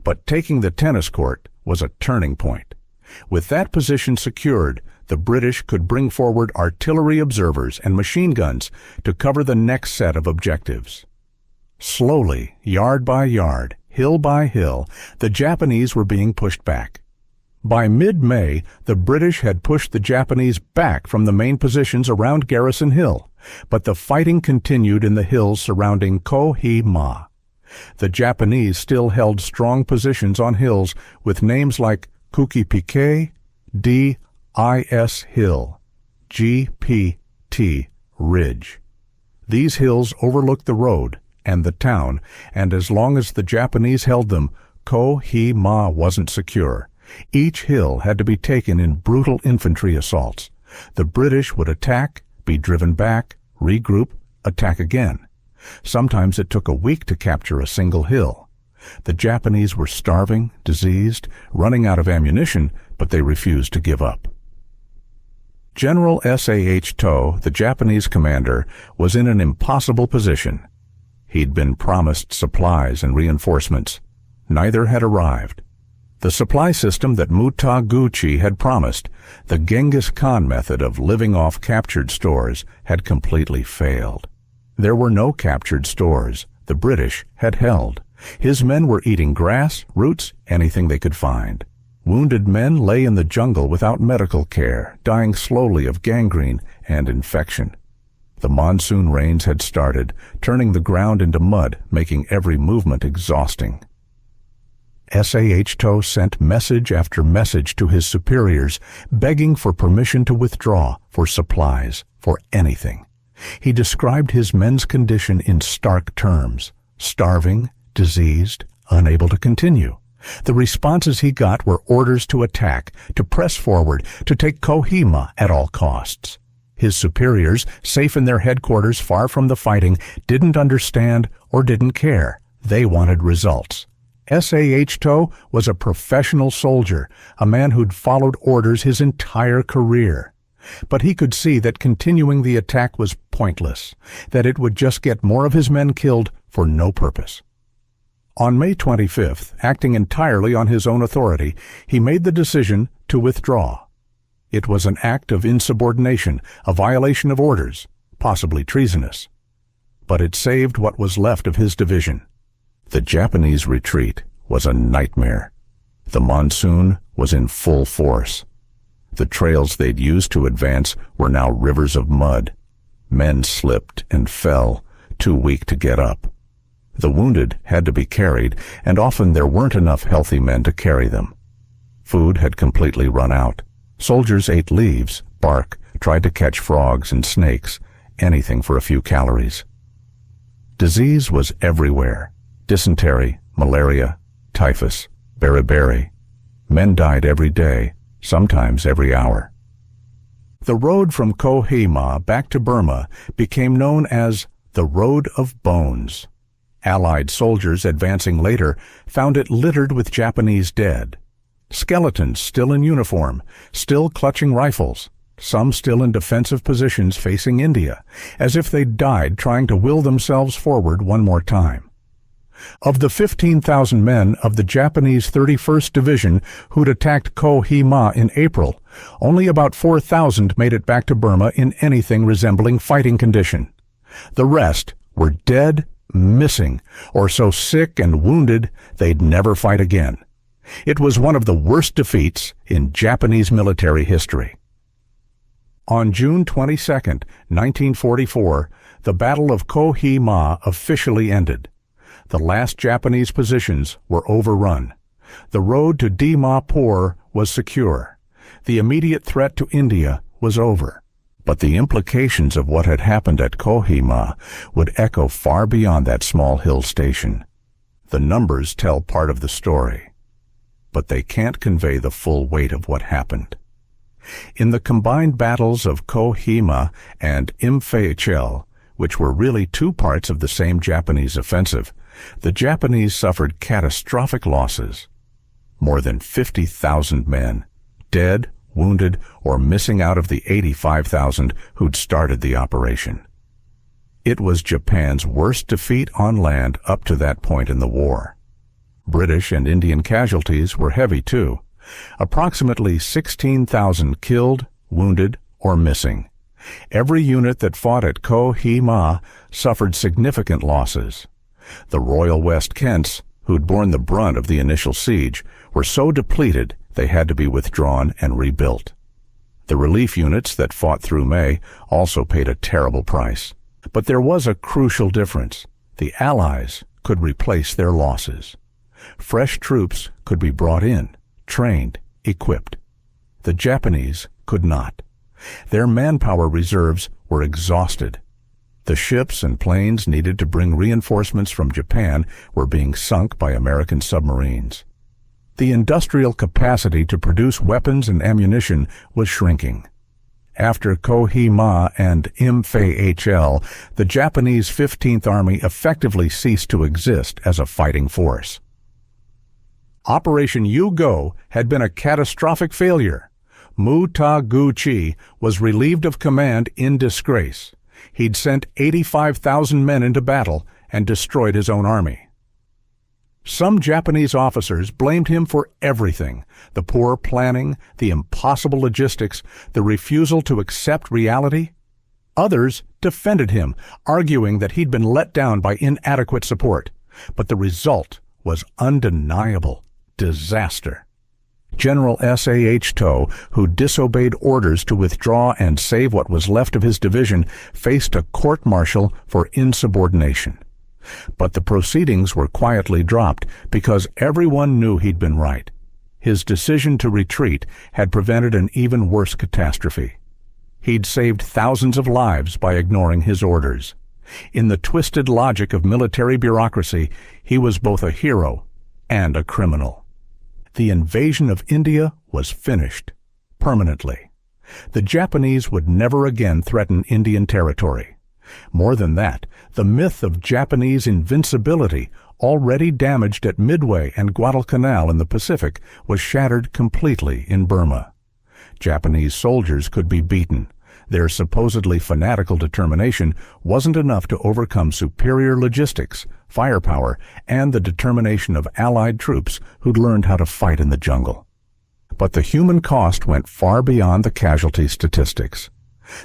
S1: But taking the tennis court was a turning point. With that position secured, the British could bring forward artillery observers and machine guns to cover the next set of objectives. Slowly, yard by yard, hill by hill, the Japanese were being pushed back. By mid-May, the British had pushed the Japanese back from the main positions around Garrison Hill, but the fighting continued in the hills surrounding Kohima. The Japanese still held strong positions on hills with names like Kuki Piquet, D.I.S. Hill, G.P.T. Ridge. These hills overlooked the road and the town, and as long as the Japanese held them, Kohima wasn't secure. Each hill had to be taken in brutal infantry assaults. The British would attack, be driven back, regroup, attack again. Sometimes it took a week to capture a single hill. The Japanese were starving, diseased, running out of ammunition, but they refused to give up. General S.A.H. Toh, the Japanese commander, was in an impossible position. He'd been promised supplies and reinforcements. Neither had arrived. The supply system that Mutaguchi had promised, the Genghis Khan method of living off captured stores, had completely failed. There were no captured stores. The British had held. His men were eating grass, roots, anything they could find. Wounded men lay in the jungle without medical care, dying slowly of gangrene and infection. The monsoon rains had started, turning the ground into mud, making every movement exhausting. S.A.H. Toh sent message after message to his superiors, begging for permission to withdraw, for supplies, for anything. He described his men's condition in stark terms: starving, diseased, unable to continue. The responses he got were orders to attack, to press forward, to take Kohima at all costs. His superiors, safe in their headquarters far from the fighting, didn't understand or didn't care. They wanted results. S.A.H. Toh was a professional soldier, a man who'd followed orders his entire career. But he could see that continuing the attack was pointless, that it would just get more of his men killed for no purpose. On May 25th, acting entirely on his own authority, he made the decision to withdraw. It was an act of insubordination, a violation of orders, possibly treasonous. But it saved what was left of his division. The Japanese retreat was a nightmare. The monsoon was in full force. The trails they'd used to advance were now rivers of mud. Men slipped and fell, too weak to get up. The wounded had to be carried, and often there weren't enough healthy men to carry them. Food had completely run out. Soldiers ate leaves, bark, tried to catch frogs and snakes, anything for a few calories. Disease was everywhere: dysentery, malaria, typhus, beriberi. Men died every day, sometimes every hour. The road from Kohima back to Burma became known as the Road of Bones. Allied soldiers advancing later found it littered with Japanese dead. Skeletons still in uniform, still clutching rifles, some still in defensive positions facing India, as if they'd died trying to will themselves forward one more time. Of the 15,000 men of the Japanese 31st Division who'd attacked Kohima in April, only about 4,000 made it back to Burma in anything resembling fighting condition. The rest were dead, missing, or so sick and wounded they'd never fight again. It was one of the worst defeats in Japanese military history. On June 22, 1944, the Battle of Kohima officially ended. The last Japanese positions were overrun. The road to Dimapur was secure. The immediate threat to India was over. But the implications of what had happened at Kohima would echo far beyond that small hill station. The numbers tell part of the story, but they can't convey the full weight of what happened. In the combined battles of Kohima and invade, which were really two parts of the same Japanese offensive, the Japanese suffered catastrophic losses. More than 50,000 men, dead, wounded, or missing out of the 85,000 who'd started the operation. It was Japan's worst defeat on land up to that point in the war. British and Indian casualties were heavy too. Approximately 16,000 killed, wounded, or missing. Every unit that fought at Kohima suffered significant losses. The Royal West Kents, who'd borne the brunt of the initial siege, were so depleted they had to be withdrawn and rebuilt. The relief units that fought through May also paid a terrible price. But there was a crucial difference. The Allies could replace their losses. Fresh troops could be brought in, trained, equipped. The Japanese could not. Their manpower reserves were exhausted. The ships and planes needed to bring reinforcements from Japan were being sunk by American submarines. The industrial capacity to produce weapons and ammunition was shrinking. After Kohima and invade, the Japanese 15th Army effectively ceased to exist as a fighting force. Operation U-Go had been a catastrophic failure. Mutaguchi was relieved of command in disgrace. He'd sent 85,000 men into battle and destroyed his own army. Some Japanese officers blamed him for everything: the poor planning, the impossible logistics, the refusal to accept reality. Others defended him, arguing that he'd been let down by inadequate support. But the result was undeniable: disaster. General S.A.H. Toh, who disobeyed orders to withdraw and save what was left of his division, faced a court-martial for insubordination. But the proceedings were quietly dropped because everyone knew he'd been right. His decision to retreat had prevented an even worse catastrophe. He'd saved thousands of lives by ignoring his orders. In the twisted logic of military bureaucracy, he was both a hero and a criminal. The invasion of India was finished, permanently. The Japanese would never again threaten Indian territory. More than that, the myth of Japanese invincibility, already damaged at Midway and Guadalcanal in the Pacific, was shattered completely in Burma. Japanese soldiers could be beaten. Their supposedly fanatical determination wasn't enough to overcome superior logistics, firepower, and the determination of Allied troops who'd learned how to fight in the jungle. But the human cost went far beyond the casualty statistics.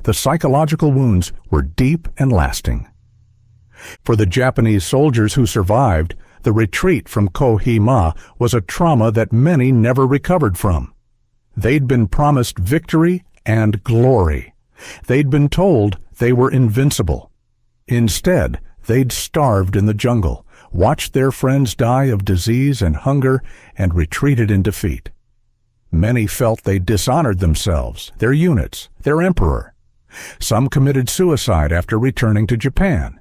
S1: The psychological wounds were deep and lasting. For the Japanese soldiers who survived, the retreat from Kohima was a trauma that many never recovered from. They'd been promised victory and glory. They'd been told they were invincible. Instead, they'd starved in the jungle, watched their friends die of disease and hunger, and retreated in defeat. Many felt they dishonored themselves, their units, their emperor. Some committed suicide after returning to Japan.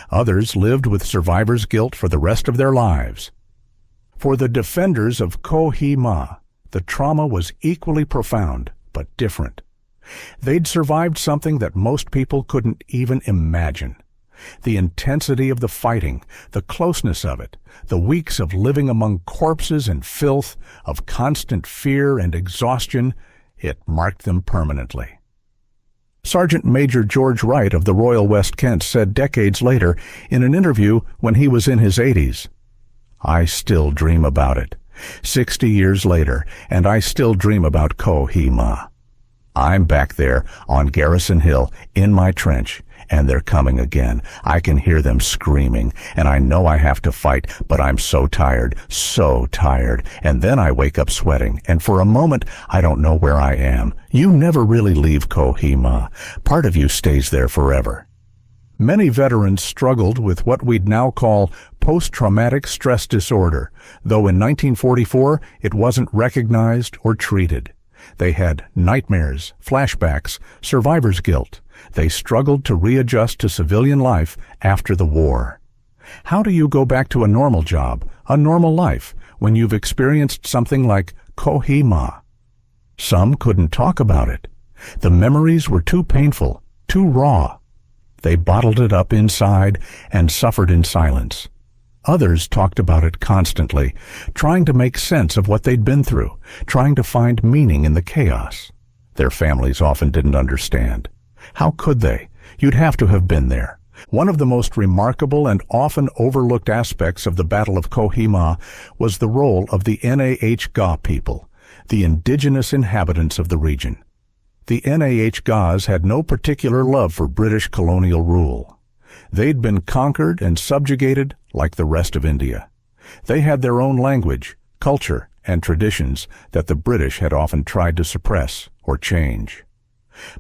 S1: Others lived with survivor's guilt for the rest of their lives. For the defenders of Kohima, the trauma was equally profound, but different. They'd survived something that most people couldn't even imagine. The intensity of the fighting, the closeness of it, the weeks of living among corpses and filth, of constant fear and exhaustion, it marked them permanently. Sergeant Major George Wright of the Royal West Kent said decades later in an interview when he was in his 80s, "I still dream about it. 60 years later, and I still dream about Kohima. I'm back there on Garrison Hill in my trench, and they're coming again. I can hear them screaming, and I know I have to fight, but I'm so tired, and then I wake up sweating, and for a moment I don't know where I am. You never really leave Kohima. Part of you stays there forever." Many veterans struggled with what we'd now call post-traumatic stress disorder, though in 1944 it wasn't recognized or treated. They had nightmares, flashbacks, survivor's guilt. They struggled to readjust to civilian life after the war. How do you go back to a normal job, a normal life, when you've experienced something like Kohima? Some couldn't talk about it. The memories were too painful, too raw. They bottled it up inside and suffered in silence. Others talked about it constantly, trying to make sense of what they'd been through, trying to find meaning in the chaos. Their families often didn't understand. How could they? You'd have to have been there. One of the most remarkable and often overlooked aspects of the Battle of Kohima was the role of the NAH people, the indigenous inhabitants of the region. The NAH had no particular love for British colonial rule. They'd been conquered and subjugated like the rest of India. They had their own language, culture, and traditions that the British had often tried to suppress or change.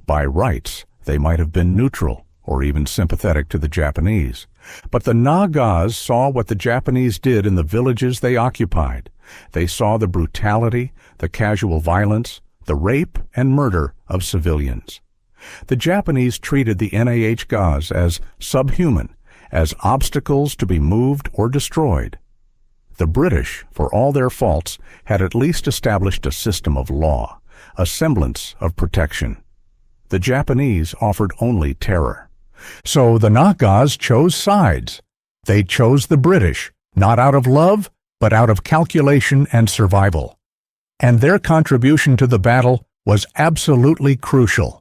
S1: By rights, they might have been neutral or even sympathetic to the Japanese. But the Nagas saw what the Japanese did in the villages they occupied. They saw the brutality, the casual violence, the rape and murder of civilians. The Japanese treated the NAH as subhuman, as obstacles to be moved or destroyed. The British, for all their faults, had at least established a system of law, a semblance of protection. The Japanese offered only terror. So the Nagas chose sides. They chose the British, not out of love, but out of calculation and survival. And their contribution to the battle was absolutely crucial.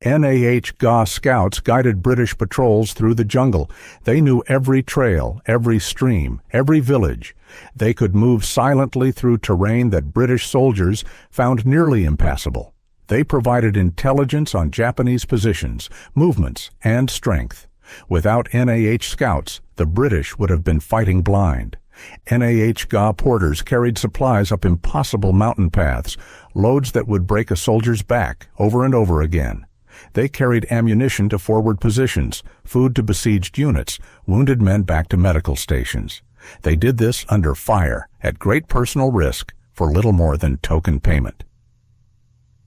S1: NAH scouts guided British patrols through the jungle. They knew every trail, every stream, every village. They could move silently through terrain that British soldiers found nearly impassable. They provided intelligence on Japanese positions, movements, and strength. Without NAH scouts, the British would have been fighting blind. NAH porters carried supplies up impossible mountain paths, loads that would break a soldier's back over and over again. They carried ammunition to forward positions, food to besieged units, wounded men back to medical stations. They did this under fire, at great personal risk, for little more than token payment.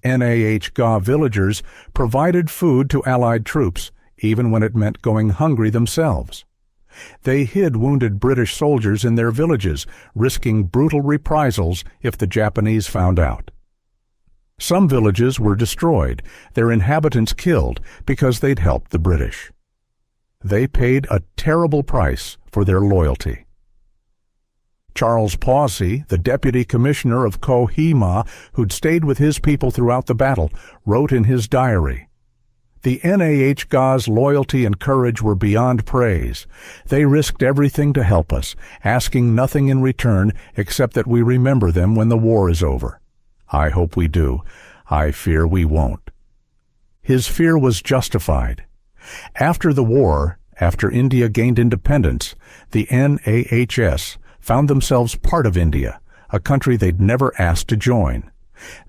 S1: NAH villagers provided food to Allied troops, even when it meant going hungry themselves. They hid wounded British soldiers in their villages, risking brutal reprisals if the Japanese found out. Some villages were destroyed, their inhabitants killed because they'd helped the British. They paid a terrible price for their loyalty. Charles Pawsey, the deputy commissioner of Kohima, who'd stayed with his people throughout the battle, wrote in his diary, "The NAH loyalty and courage were beyond praise. They risked everything to help us, asking nothing in return except that we remember them when the war is over. I hope we do. I fear we won't." His fear was justified. After the war, after India gained independence, the NAHS found themselves part of India, a country they'd never asked to join.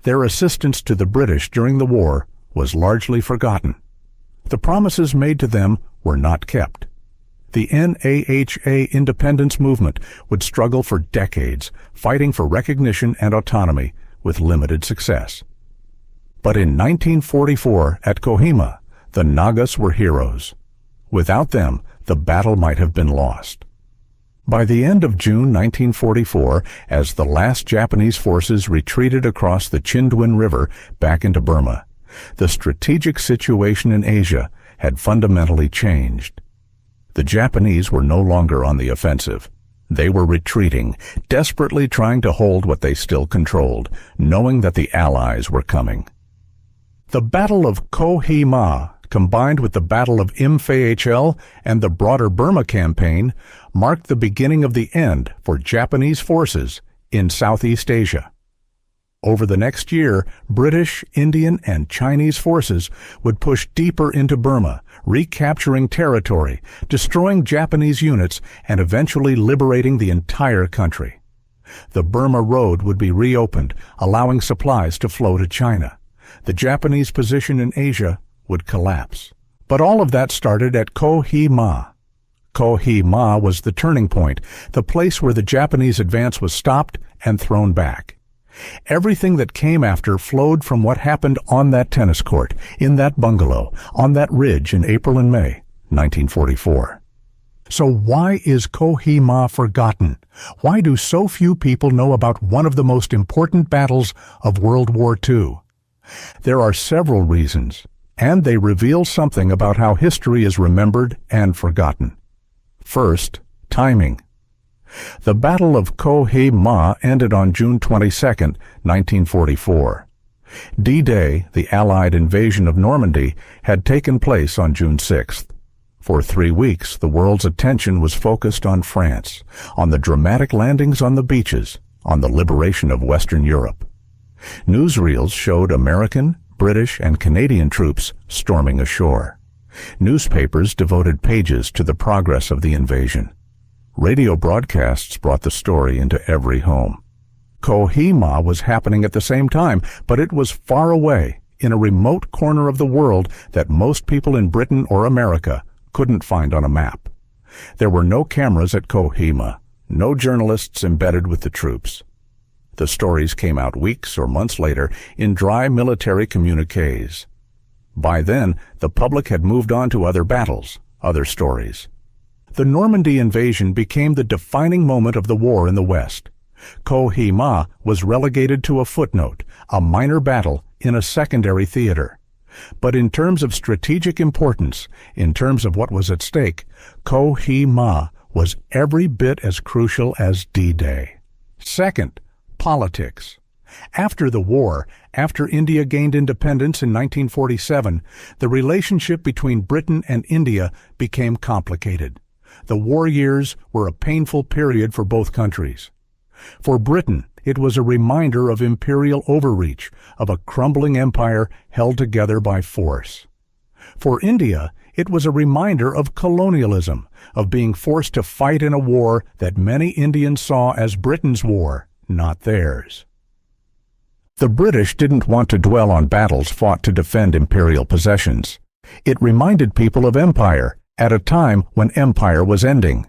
S1: Their assistance to the British during the war was largely forgotten. The promises made to them were not kept. The NAHA independence movement would struggle for decades, fighting for recognition and autonomy with limited success. But in 1944 at Kohima, the Nagas were heroes. Without them, the battle might have been lost. By the end of June 1944, as the last Japanese forces retreated across the Chindwin River back into Burma, The strategic situation in Asia had fundamentally changed. The Japanese were no longer on the offensive. They were retreating, desperately trying to hold what they still controlled, knowing that the Allies were coming. The Battle of Kohima, combined with the Battle of invade and the broader Burma campaign, marked the beginning of the end for Japanese forces in Southeast Asia. Over the next year, British, Indian, and Chinese forces would push deeper into Burma, recapturing territory, destroying Japanese units, and eventually liberating the entire country. The Burma Road would be reopened, allowing supplies to flow to China. The Japanese position in Asia would collapse. But all of that started at Kohima. Kohima was the turning point, the place where the Japanese advance was stopped and thrown back. Everything that came after flowed from what happened on that tennis court, in that bungalow, on that ridge in April and May 1944. So why is Kohima forgotten? Why do so few people know about one of the most important battles of World War II? There are several reasons, and they reveal something about how history is remembered and forgotten. First, timing. The Battle of Kohima ended on June 22, 1944. D-Day, the Allied invasion of Normandy, had taken place on June 6th. For 3 weeks, the world's attention was focused on France, on the dramatic landings on the beaches, on the liberation of Western Europe. Newsreels showed American, British, and Canadian troops storming ashore. Newspapers devoted pages to the progress of the invasion. Radio broadcasts brought the story into every home. Kohima was happening at the same time, but it was far away, in a remote corner of the world that most people in Britain or America couldn't find on a map. There were no cameras at Kohima, no journalists embedded with the troops. The stories came out weeks or months later in dry military communiques. By then, the public had moved on to other battles, other stories. The Normandy invasion became the defining moment of the war in the West. Kohima was relegated to a footnote, a minor battle in a secondary theater. But in terms of strategic importance, in terms of what was at stake, Kohima was every bit as crucial as D-Day. Second, politics. After the war, after India gained independence in 1947, the relationship between Britain and India became complicated. The war years were a painful period for both countries. For Britain, it was a reminder of imperial overreach, of a crumbling empire held together by force. For India, it was a reminder of colonialism, of being forced to fight in a war that many Indians saw as Britain's war, not theirs. The British didn't want to dwell on battles fought to defend imperial possessions. It reminded people of empire, at a time when empire was ending.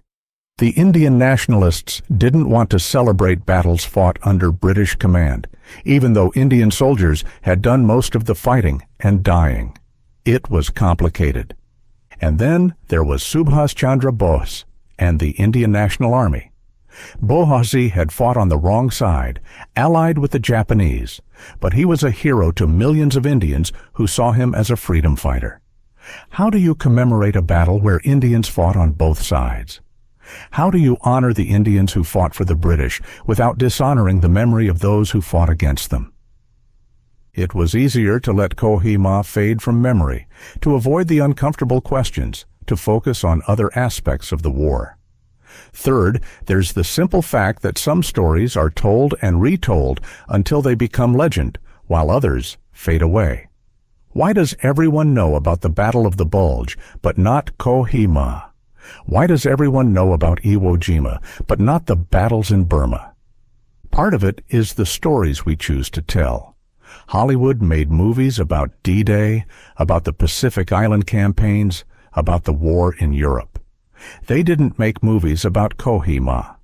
S1: The Indian nationalists didn't want to celebrate battles fought under British command, even though Indian soldiers had done most of the fighting and dying. It was complicated. And then there was Subhas Chandra Bose and the Indian National Army. Bose had fought on the wrong side, allied with the Japanese, but he was a hero to millions of Indians who saw him as a freedom fighter. How do you commemorate a battle where Indians fought on both sides? How do you honor the Indians who fought for the British without dishonoring the memory of those who fought against them? It was easier to let Kohima fade from memory, to avoid the uncomfortable questions, to focus on other aspects of the war. Third, there's the simple fact that some stories are told and retold until they become legend, while others fade away. Why does everyone know about the Battle of the Bulge, but not Kohima? Why does everyone know about Iwo Jima, but not the battles in Burma? Part of it is the stories we choose to tell. Hollywood made movies about D-Day, about the Pacific Island campaigns, about the war in Europe. They didn't make movies about Kohima.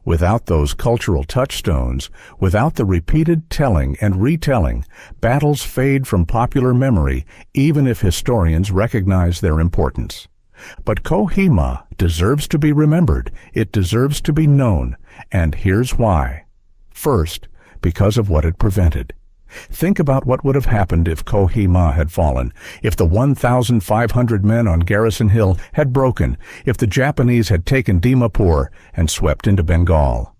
S1: Without those cultural touchstones, without the repeated telling and retelling, battles fade from popular memory, even if historians recognize their importance. But Kohima deserves to be remembered, it deserves to be known, and here's why. First, because of what it prevented. Think about what would have happened if Kohima had fallen, if the 1,500 men on Garrison Hill had broken, if the Japanese had taken Dimapur and swept into Bengal.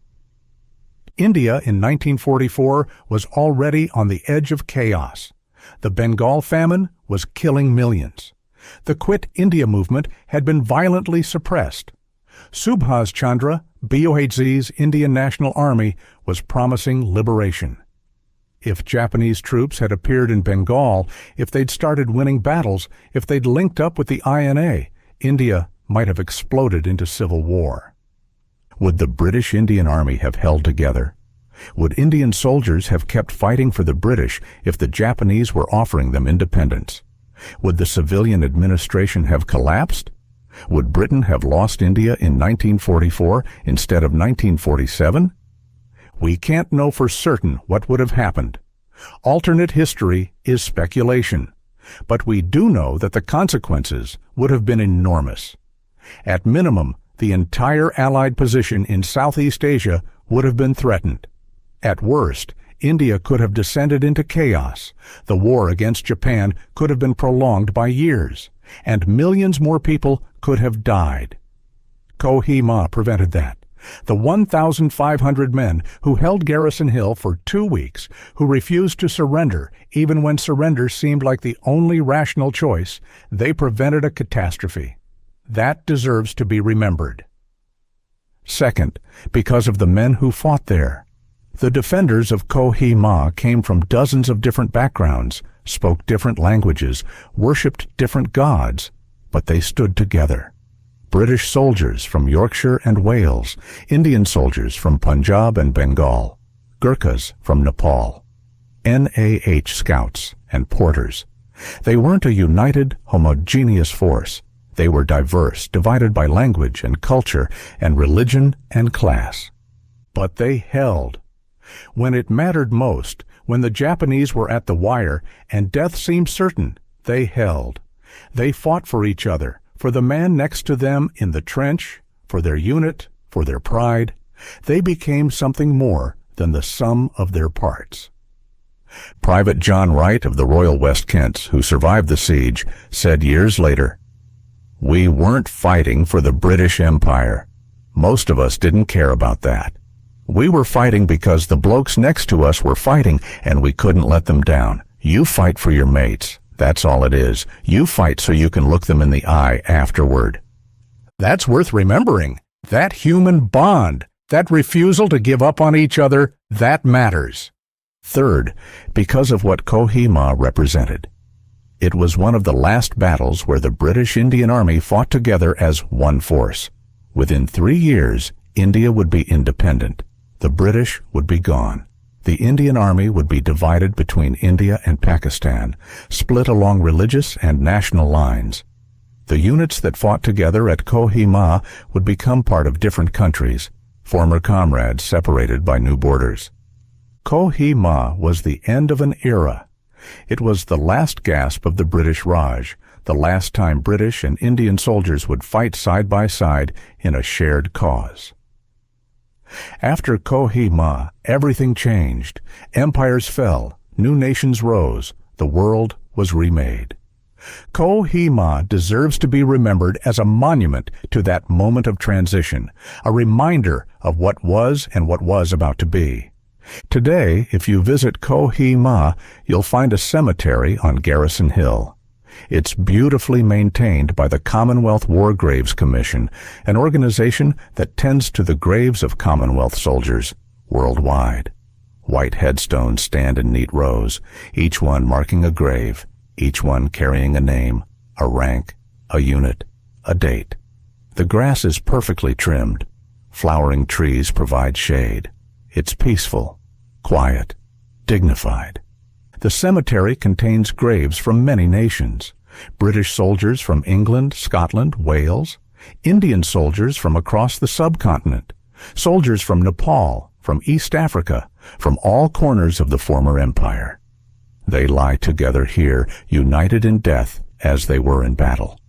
S1: India in 1944 was already on the edge of chaos. The Bengal famine was killing millions. The Quit India movement had been violently suppressed. Subhas Chandra, BOHZ's Indian National Army, was promising liberation. If Japanese troops had appeared in Bengal, if they'd started winning battles, if they'd linked up with the INA, India might have exploded into civil war. Would the British Indian Army have held together? Would Indian soldiers have kept fighting for the British if the Japanese were offering them independence? Would the civilian administration have collapsed? Would Britain have lost India in 1944 instead of 1947? We can't know for certain what would have happened. Alternate history is speculation, but we do know that the consequences would have been enormous. At minimum, the entire Allied position in Southeast Asia would have been threatened. At worst, India could have descended into chaos. The war against Japan could have been prolonged by years, and millions more people could have died. Kohima prevented that. The 1,500 men who held Garrison Hill for 2 weeks, who refused to surrender even when surrender seemed like the only rational choice, they prevented a catastrophe. That deserves to be remembered. Second, because of the men who fought there. The defenders of Kohima came from dozens of different backgrounds, spoke different languages, worshipped different gods, but they stood together. British soldiers from Yorkshire and Wales, Indian soldiers from Punjab and Bengal, Gurkhas from Nepal, NAH scouts and porters. They weren't a united, homogeneous force. They were diverse, divided by language and culture and religion and class. But they held. When it mattered most, when the Japanese were at the wire and death seemed certain, they held. They fought for each other, for the man next to them in the trench, for their unit, for their pride. They became something more than the sum of their parts. Private John Wright of the Royal West Kents, who survived the siege, said years later, "We weren't fighting for the British Empire. Most of us didn't care about that. We were fighting because the blokes next to us were fighting and we couldn't let them down. You fight for your mates. That's all it is. You fight so you can look them in the eye afterward." That's worth remembering. That human bond, that refusal to give up on each other, that matters. Third, because of what Kohima represented. It was one of the last battles where the British Indian Army fought together as one force. Within 3 years, India would be independent. The British would be gone. The Indian Army would be divided between India and Pakistan, split along religious and national lines. The units that fought together at Kohima would become part of different countries, former comrades separated by new borders. Kohima was the end of an era. It was the last gasp of the British Raj, the last time British and Indian soldiers would fight side by side in a shared cause. After Kohima, everything changed. Empires fell, new nations rose, the world was remade. Kohima deserves to be remembered as a monument to that moment of transition, a reminder of what was and what was about to be. Today, if you visit Kohima, you'll find a cemetery on Garrison Hill. It's beautifully maintained by the Commonwealth War Graves Commission, an organization that tends to the graves of Commonwealth soldiers worldwide. White headstones stand in neat rows, each one marking a grave, each one carrying a name, a rank, a unit, a date. The grass is perfectly trimmed. Flowering trees provide shade. It's peaceful, quiet, dignified. The cemetery contains graves from many nations. British soldiers from England, Scotland, Wales, Indian soldiers from across the subcontinent, soldiers from Nepal, from East Africa, from all corners of the former empire. They lie together here, united in death as they were in battle.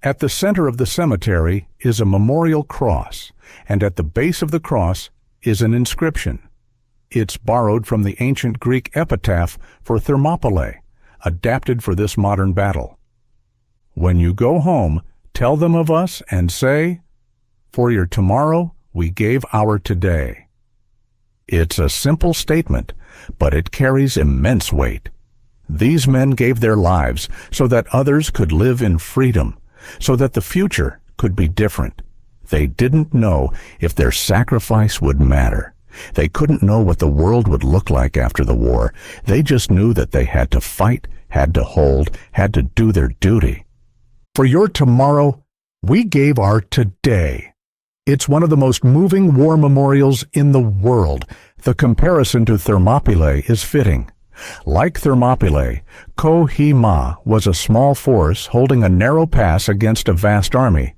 S1: At the center of the cemetery is a memorial cross, and at the base of the cross is an inscription. It's borrowed from the ancient Greek epitaph for Thermopylae, adapted for this modern battle. When you go home, tell them of us and say, "For your tomorrow we gave our today." It's a simple statement, but it carries immense weight. These men gave their lives so that others could live in freedom, so that the future could be different. They didn't know if their sacrifice would matter. They couldn't know what the world would look like after the war. They just knew that they had to fight, had to hold, had to do their duty. For your tomorrow, we gave our today. It's one of the most moving war memorials in the world. The comparison to Thermopylae is fitting. Like Thermopylae, Kohima was a small force holding a narrow pass against a vast army.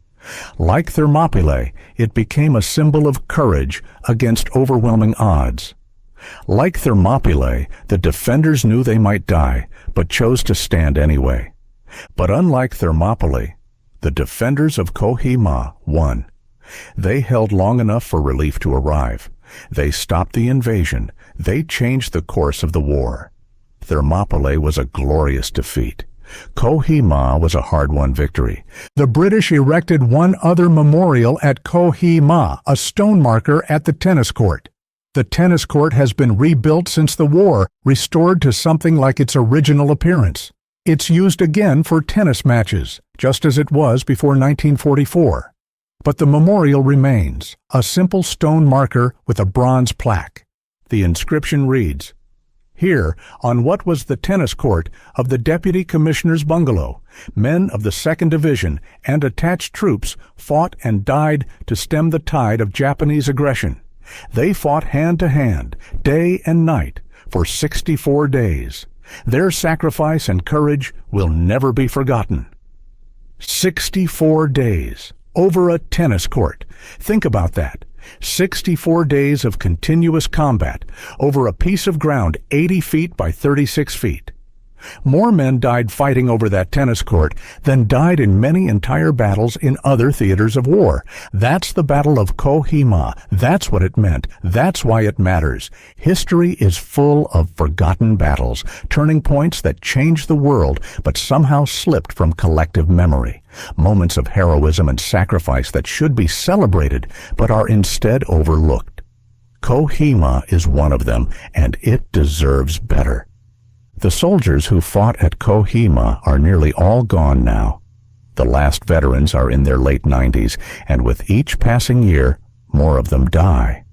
S1: Like Thermopylae, it became a symbol of courage against overwhelming odds. Like Thermopylae, the defenders knew they might die, but chose to stand anyway. But unlike Thermopylae, the defenders of Kohima won. They held long enough for relief to arrive. They stopped the invasion. They changed the course of the war. Thermopylae was a glorious defeat. Kohima was a hard-won victory. The British erected one other memorial at Kohima, a stone marker at the tennis court. The tennis court has been rebuilt since the war, restored to something like its original appearance. It's used again for tennis matches, just as it was before 1944. But the memorial remains, a simple stone marker with a bronze plaque. The inscription reads, "Here, on what was the tennis court of the Deputy Commissioner's bungalow, men of the 2nd Division and attached troops fought and died to stem the tide of Japanese aggression. They fought hand to hand, day and night, for 64 days. Their sacrifice and courage will never be forgotten." 64 days, over a tennis court. Think about that. 64 days of continuous combat over a piece of ground 80 feet by 36 feet. More men died fighting over that tennis court than died in many entire battles in other theaters of war. That's the Battle of Kohima. That's what it meant. That's why it matters. History is full of forgotten battles, turning points that changed the world but somehow slipped from collective memory. Moments of heroism and sacrifice that should be celebrated but are instead overlooked. Kohima is one of them, and it deserves better. The soldiers who fought at Kohima are nearly all gone now. The last veterans are in their late 90s, and with each passing year, more of them die.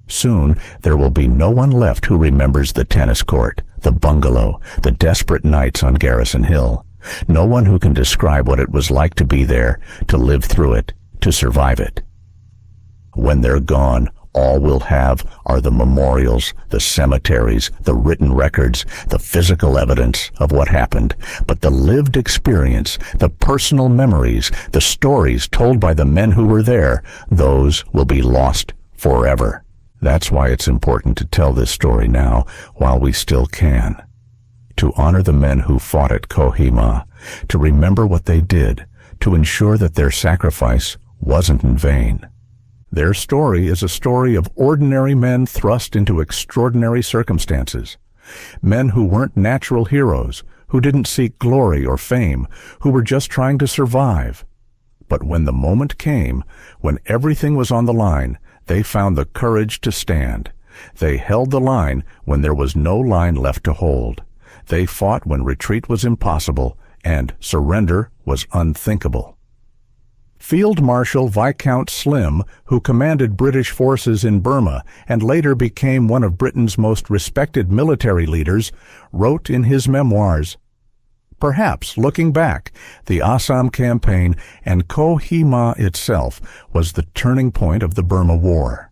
S1: Soon, there will be no one left who remembers the tennis court, the bungalow, the desperate nights on Garrison Hill. No one who can describe what it was like to be there, to live through it, to survive it. When they're gone, all we'll have are the memorials, the cemeteries, the written records, the physical evidence of what happened. But the lived experience, the personal memories, the stories told by the men who were there, those will be lost forever. That's why it's important to tell this story now, while we still can. To honor the men who fought at Kohima, to remember what they did, to ensure that their sacrifice wasn't in vain. Their story is a story of ordinary men thrust into extraordinary circumstances. Men who weren't natural heroes, who didn't seek glory or fame, who were just trying to survive. But when the moment came, when everything was on the line, they found the courage to stand. They held the line when there was no line left to hold. They fought when retreat was impossible and surrender was unthinkable. Field Marshal Viscount Slim, who commanded British forces in Burma and later became one of Britain's most respected military leaders, wrote in his memoirs, "Perhaps, looking back, the Assam campaign and Kohima itself was the turning point of the Burma War.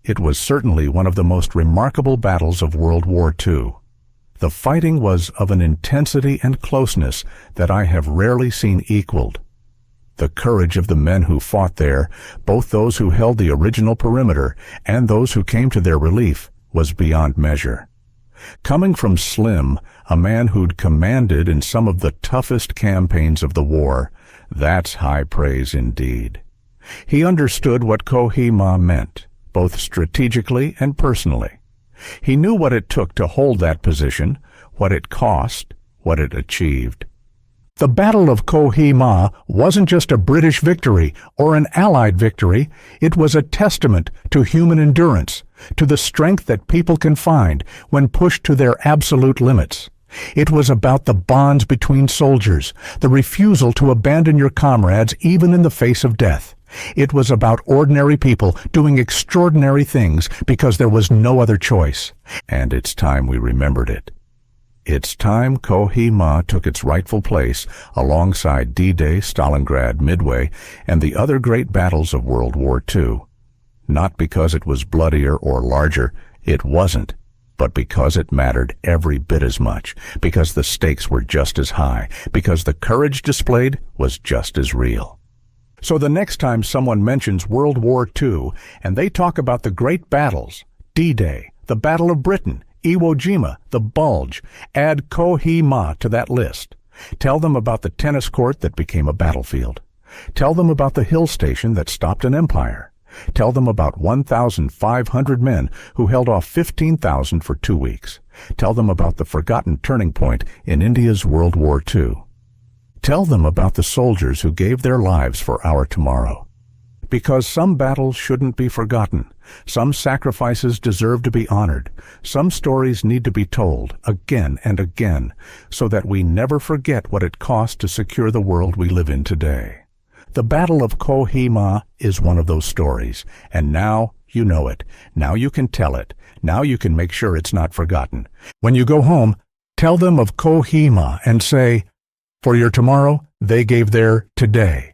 S1: It was certainly one of the most remarkable battles of World War II. The fighting was of an intensity and closeness that I have rarely seen equaled. The courage of the men who fought there, both those who held the original perimeter and those who came to their relief, was beyond measure." Coming from Slim, a man who'd commanded in some of the toughest campaigns of the war, that's high praise indeed. He understood what Kohima meant, both strategically and personally. He knew what it took to hold that position, what it cost, what it achieved. The Battle of Kohima wasn't just a British victory or an Allied victory. It was a testament to human endurance, to the strength that people can find when pushed to their absolute limits. It was about the bonds between soldiers, the refusal to abandon your comrades even in the face of death. It was about ordinary people doing extraordinary things because there was no other choice. And it's time we remembered it. It's time Kohima took its rightful place alongside D-Day, Stalingrad, Midway, and the other great battles of World War II. Not because it was bloodier or larger, it wasn't, but because it mattered every bit as much, because the stakes were just as high, because the courage displayed was just as real. So the next time someone mentions World War II and they talk about the great battles, D-Day, the Battle of Britain, Iwo Jima, the Bulge, add Kohima to that list. Tell them about the tennis court that became a battlefield. Tell them about the hill station that stopped an empire. Tell them about 1,500 men who held off 15,000 for 2 weeks. Tell them about the forgotten turning point in India's World War II. Tell them about the soldiers who gave their lives for our tomorrow. Because some battles shouldn't be forgotten. Some sacrifices deserve to be honored. Some stories need to be told again and again so that we never forget what it cost to secure the world we live in today. The Battle of Kohima is one of those stories, and now you know it. Now you can tell it. Now you can make sure it's not forgotten. When you go home, tell them of Kohima and say, for your tomorrow, they gave their today.